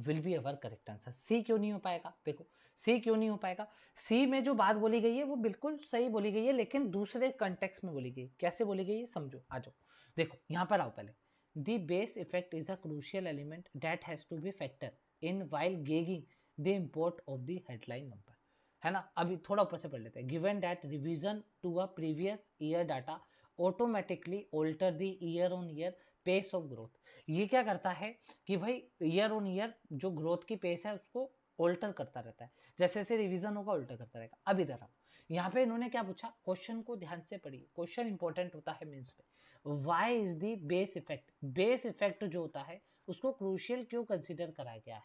will be our correct answer. C क्यों नहीं हो पाएगा, देखो सी क्यों नहीं हो पाएगा, सी में जो बात बोली गई है वो बिल्कुल सही बोली गई है, लेकिन दूसरे कंटेक्स्ट में बोली गई। कैसे बोली गई है समझो, आ जाओ, देखो यहाँ पर आओ पहले। The base effect is a crucial element that has to be factored in while gauging the import of the headline number, है ना। अभी थोड़ा ऊपर से पढ़ लेते हैं। Given that revision to a previous year data automatically alter the year on year pace of growth, ये क्या करता है कि भाई ईयर ऑन ईयर जो ग्रोथ की पेस है उसको ऑल्टर करता रहता है, जैसे जैसे रिवीजन होगा ऑल्टर करता रहेगा। अब इधर आओ, यहाँ पे इन्होंने क्या पूछा, क्वेश्चन को ध्यान से पढ़िए, क्वेश्चन इंपॉर्टेंट होता है मीन्स पे। Why is the base effect, base effect जो होता है उसको क्रूशियल क्यों कंसीडर करा गया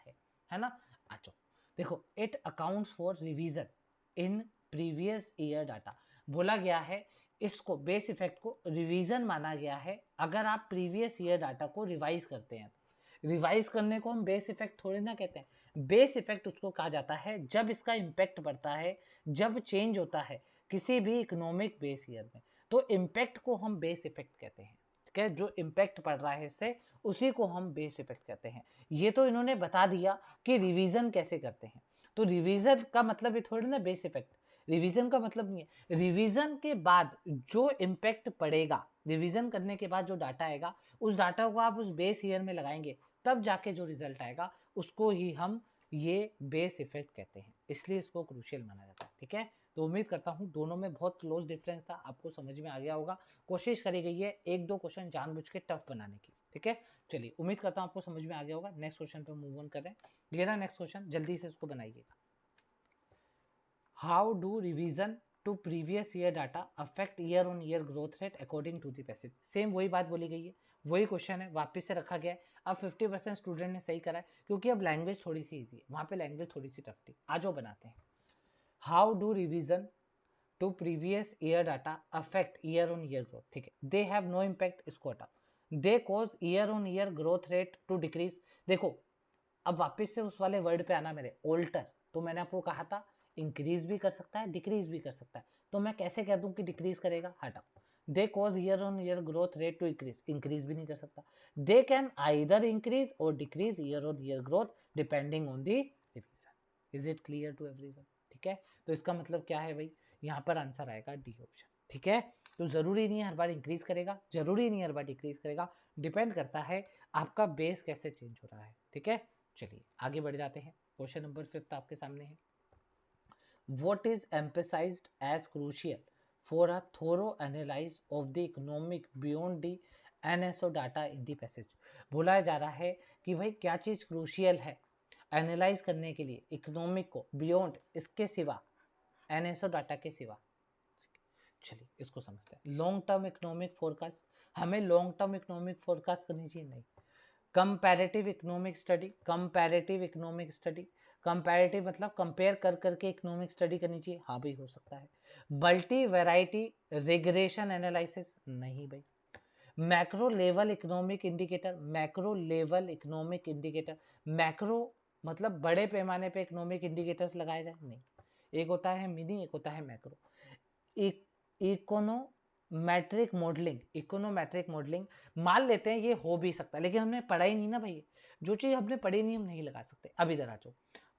है ना। अच्छा देखो, it accounts for revision in previous year data, बोला गया है इसको बेस इफेक्ट को रिवीजन माना गया है अगर आप प्रीवियस ईयर डाटा को रिवाइज करते हैं। रिवाइज करने को हम बेस इफेक्ट थोड़ी ना कहते हैं, बेस इफेक्ट उसको कहा जाता है जब इसका इम्पैक्ट बढ़ता है, जब चेंज होता है किसी भी इकोनॉमिक बेस ईयर में, तो इम्पैक्ट को हम बेस इफेक्ट कहते हैं। ठीक है, जो इम्पैक्ट पड़ रहा है इससे उसी को हम बेस इफेक्ट कहते हैं। ये तो इन्होंने बता दिया कि रिवीजन कैसे करते हैं, तो रिवीजन का मतलब ये थोड़ी ना बेस इफेक्ट, रिवीजन का मतलब नहीं है, रिवीजन के बाद जो इम्पैक्ट पड़ेगा, रिवीजन करने के बाद जो डाटा आएगा उस डाटा को आप उस बेस ईयर में लगाएंगे तब जाके जो रिजल्ट आएगा उसको ही हम ये बेस इफेक्ट कहते हैं, इसलिए इसको क्रूशियल माना जाता है। ठीक है, तो उम्मीद करता हूँ दोनों में बहुत क्लोज डिफरेंस था, आपको समझ में आ गया होगा। कोशिश करी गई है एक दो क्वेश्चन जानबूझ के टफ बनाने की। ठीक है, चलिए उम्मीद करता हूँ आपको समझ में आ गया होगा। नेक्स्ट क्वेश्चन पे मूव ऑन करें। ये रहा नेक्स्ट क्वेश्चन, जल्दी से इसको बनाइएगा। How do revision to previous year data affect year on year growth rate according to the passage. Same वही बात बोली गई है, वही क्वेश्चन है, वापस से रखा गया है। अब 50% स्टूडेंट ने सही करा है क्योंकि अब लैंग्वेज थोड़ी सी इजी है, वहां पे लैंग्वेज थोड़ी सी टफ थी। आज वो बनाते हैं। How do revision to previous year data affect year on year growth. ठीक है, दे हैव नो इम्पैक्ट, इसको हटाओ। They cause year on year growth rate to decrease. देखो अब वापस से उस वाले वर्ड पे आना मेरे, ऑल्टर, तो मैंने आपको कहा था इंक्रीज भी कर सकता है डिक्रीज भी कर सकता है, तो मैं कैसे कह दूं कि डिक्रीज करेगा, हटाओ। They cause year on year growth rate to increase, increase भी नहीं कर सकता। दे कैन आइदर इंक्रीज और decrease year on year growth depending on the revision. Is it clear to everyone. ठीक है, तो इसका मतलब क्या है भाई, यहाँ पर आंसर आएगा डी ऑप्शन। ठीक है, तो जरूरी नहीं है हर बार इंक्रीज करेगा, जरूरी नहीं है हर बार डिक्रीज करेगा, डिपेंड करता है आपका बेस कैसे चेंज हो रहा है। ठीक है, चलिए आगे बढ़ जाते हैं। क्वेश्चन नंबर 5 आपके सामने है। What is emphasized as crucial for a thorough analysis of the economic beyond the NSO data in the passage। बोला जा रहा है कि भाई क्या चीज क्रूशियल है एनालाइज करने के लिए इकोनॉमिक को बियॉन्ड, इसके सिवा, एनएसओ डाटा के सिवा। चलिए इसको समझते हैं। लॉन्ग टर्म इकोनॉमिक फोरकास्ट, हमें लॉन्ग टर्म इकोनॉमिक फोरकास्ट करनी चाहिए, नहीं। Comparative economic study, comparative economic study, comparative मतलब कंपेयर कर करके इकोनॉमिक स्टडी करनी चाहिए, हाँ भाई हो सकता है। मल्टी वैरायटी रिग्रेशन एनालिसिस, नहीं भाई। Macro level economic indicator, macro level economic indicator, macro मतलब बड़े पैमाने पे इकोनॉमिक इंडिकेटर्स लगाए जाए, नहीं। एक होता है मिनी, एक होता है macro. Econometric modelling, econometric modelling, मान लेते हैं ये हो भी सकता है, लेकिन हमने पढ़ा ही नहीं ना भाई, जो चीज हमने पढ़ी नहीं हम नहीं लगा सकते। अब इधर आ जाओ,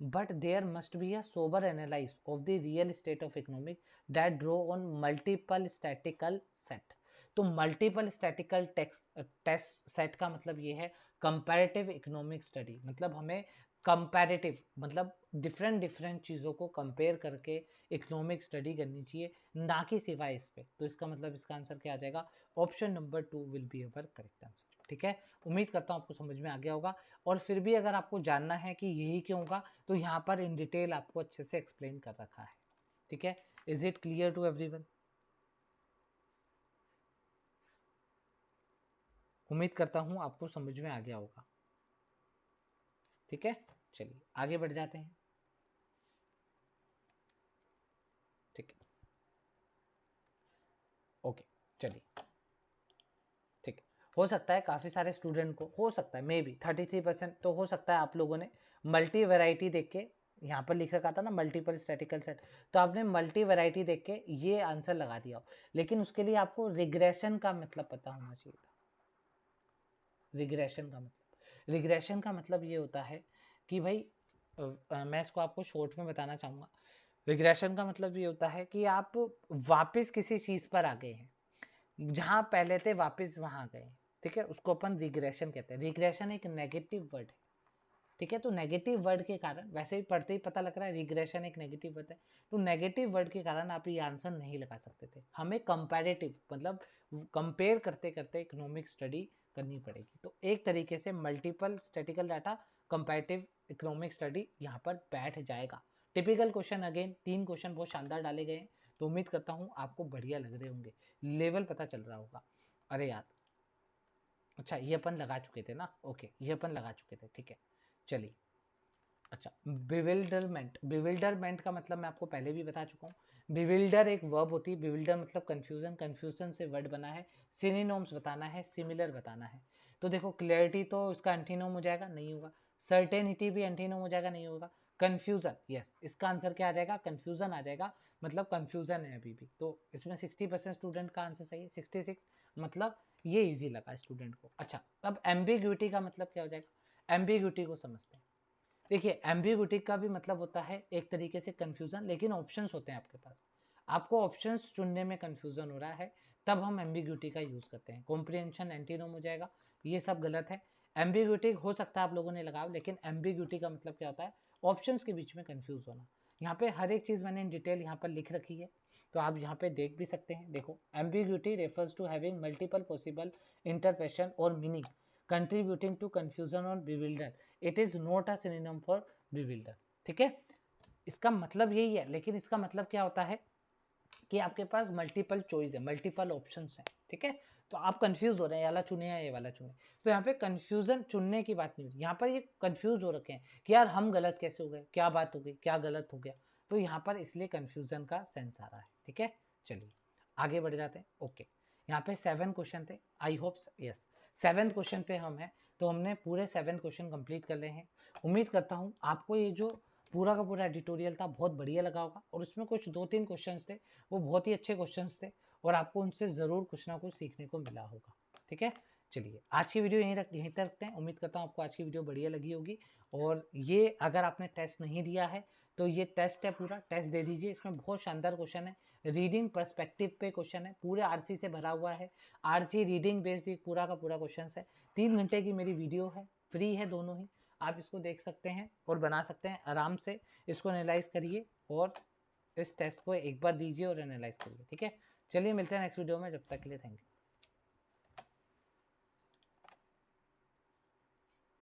but there must be a sober analyse of the real state of economic that draw on multiple statistical set. तो मल्टीपल स्टैटिकल टेस्ट सेट का मतलब ये है कंपैरेटिव इकोनॉमिक स्टडी, मतलब हमें कंपैरेटिव मतलब डिफरेंट डिफरेंट चीज़ों को कंपेयर करके इकोनॉमिक स्टडी करनी चाहिए, ना कि सिवाय इस पे। तो इसका मतलब इसका आंसर क्या आ जाएगा, option number 2 will be our correct answer. ठीक है, उम्मीद करता हूँ आपको समझ में आ गया होगा। और फिर भी अगर आपको जानना है कि यही क्यों होगा, तो यहाँ पर इन डिटेल आपको अच्छे से एक्सप्लेन कर रखा है। ठीक है, is it clear to everyone? उम्मीद करता हूँ आपको समझ में आ गया होगा। ठीक है, चलिए आगे बढ़ जाते हैं। ठीक है, ओके, चलिए ठीक है। हो सकता है काफ़ी सारे स्टूडेंट को, हो सकता है मे बी 33% तो हो सकता है आप लोगों ने मल्टी वैरायटी देख के, यहाँ पर लिख रखा था ना मल्टीपल स्टैटिकल सेट, तो आपने मल्टी वैरायटी देख के ये आंसर लगा दिया हो, लेकिन उसके लिए आपको रिग्रेशन का मतलब पता होना चाहिए था। रिग्रेशन का मतलब, रिग्रेशन का मतलब ये होता है कि भाई मैं इसको आपको शॉर्ट में बताना चाहूँगा। रिग्रेशन का मतलब ये होता है कि आप वापस किसी चीज़ पर आ गए हैं, जहां पहले थे वापस वहां गए। ठीक है, उसको अपन रिग्रेशन कहते हैं। रिग्रेशन एक नेगेटिव वर्ड है। ठीक है, तो नेगेटिव वर्ड के कारण, वैसे भी पढ़ते ही पता लग रहा है रिग्रेशन एक नेगेटिव वर्ड है, तो नेगेटिव वर्ड के कारण आप ये आंसर नहीं लगा सकते थे। हमें कंपैरेटिव मतलब कंपेयर करते करते इकोनॉमिक स्टडी करनी पड़ेगी। तो एक तरीके से multiple statistical data comparative economic study यहाँ पर बैठ जाएगा। टिपिकल क्वेश्चन, अगेन 3 क्वेश्चन बहुत शानदार डाले गए हैं, तो उम्मीद करता हूँ आपको बढ़िया लग रहे होंगे, लेवल पता चल रहा होगा। अरे यार, अच्छा ये अपन लगा चुके थे ना, ओके ये अपन लगा चुके थे, ठीक है चलिए। अच्छा, बिविल्डरमेंट, बिविल्डरमेंट का मतलब मैं आपको पहले भी बता चुका हूँ। बिविल्डर एक वर्ब होती है, बिविल्डर मतलब कंफ्यूजन, कंफ्यूजन से वर्ड बना है, सिनोनिम्स बताना है, सिमिलर बताना है। तो देखो क्लैरिटी तो इसका एंटीनोम हो जाएगा, नहीं होगा। सर्टेनिटी भी एंटीनोम हो जाएगा, नहीं होगा। कंफ्यूजन, यस, इसका आंसर क्या आ जाएगा, कंफ्यूजन आ जाएगा, मतलब कंफ्यूजन है अभी भी। तो इसमें 60% स्टूडेंट का आंसर सही है, 66, मतलब ये इजी लगा स्टूडेंट को। अच्छा, अब एम्बिग्यूटी का मतलब क्या हो जाएगा, एम्बिग्यूटी को समझते हैं। देखिए, एम्बिग्यूटी का भी मतलब होता है एक तरीके से कंफ्यूजन, लेकिन ऑप्शंस होते हैं आपके पास, आपको ऑप्शंस चुनने में कंफ्यूजन हो रहा है, तब हम एम्बिग्यूटी का यूज करते हैं। कॉम्प्रिहेंशन एंटीनोम हो जाएगा, ये सब गलत है। एम्बिग्यूटी हो सकता है आप लोगों ने लगाओ, लेकिन एम्बिग्यूटी का मतलब क्या होता है, ऑप्शंस के बीच में कंफ्यूज होना। यहाँ पे हर एक चीज मैंने इन डिटेल यहाँ पर लिख रखी है, तो आप यहाँ पे देख भी सकते हैं। देखो, ambiguity refers to having multiple possible interpretation और मीनिंग कंट्रीब्यूटिंग टू कंफ्यूजन और bewilder, it is not a synonym for bewilder. ठीक है, इसका मतलब यही है, लेकिन इसका मतलब क्या होता है कि आपके पास मल्टीपल चॉइस है, मल्टीपल ऑप्शंस है। ठीक है, तो आप कंफ्यूज हो रहे हैं, ये वाला चुने या ये वाला चुने, तो यहाँ पे कंफ्यूजन चुनने की बात नहीं होती, यहाँ पर ये कंफ्यूज हो रखे हैं कि यार हम गलत कैसे हो गए, क्या बात हो गई, क्या गलत हो गया, तो यहाँ पर इसलिए कंफ्यूजन का सेंस आ रहा है। ठीक है, चलिए आगे बढ़ जाते हैं। ओके, यहाँ पे 7 क्वेश्चन थे, I hope yes 7th question पे हम हैं, तो हमने पूरे 7 क्वेश्चन कंप्लीट कर ले हैं। उम्मीद करता हूँ आपको ये जो पूरा का पूरा एडिटोरियल था बहुत बढ़िया लगा होगा, और उसमें कुछ 2-3 क्वेश्चंस थे वो बहुत ही अच्छे क्वेश्चंस थे, और आपको उनसे ज़रूर कुछ ना कुछ सीखने को मिला होगा। ठीक है, चलिए आज की वीडियो यहीं तक रखते हैं। उम्मीद करता हूँ आपको आज की वीडियो बढ़िया लगी होगी, और ये अगर आपने टेस्ट नहीं दिया है तो ये टेस्ट है, पूरा टेस्ट दे दीजिए। इसमें बहुत शानदार क्वेश्चन है, रीडिंग पर्सपेक्टिव पे क्वेश्चन है, पूरे आरसी से भरा हुआ है, आरसी रीडिंग बेस्ड पूरा का पूरा क्वेश्चन है। 3 घंटे की मेरी वीडियो है, फ्री है दोनों ही, आप इसको देख सकते हैं और बना सकते हैं आराम से। इसको एनालाइज करिए और इस टेस्ट को एक बार दीजिए और एनालाइज करिए। ठीक है, चलिए मिलते हैं नेक्स्ट वीडियो में, जब तक के लिए थैंक यू।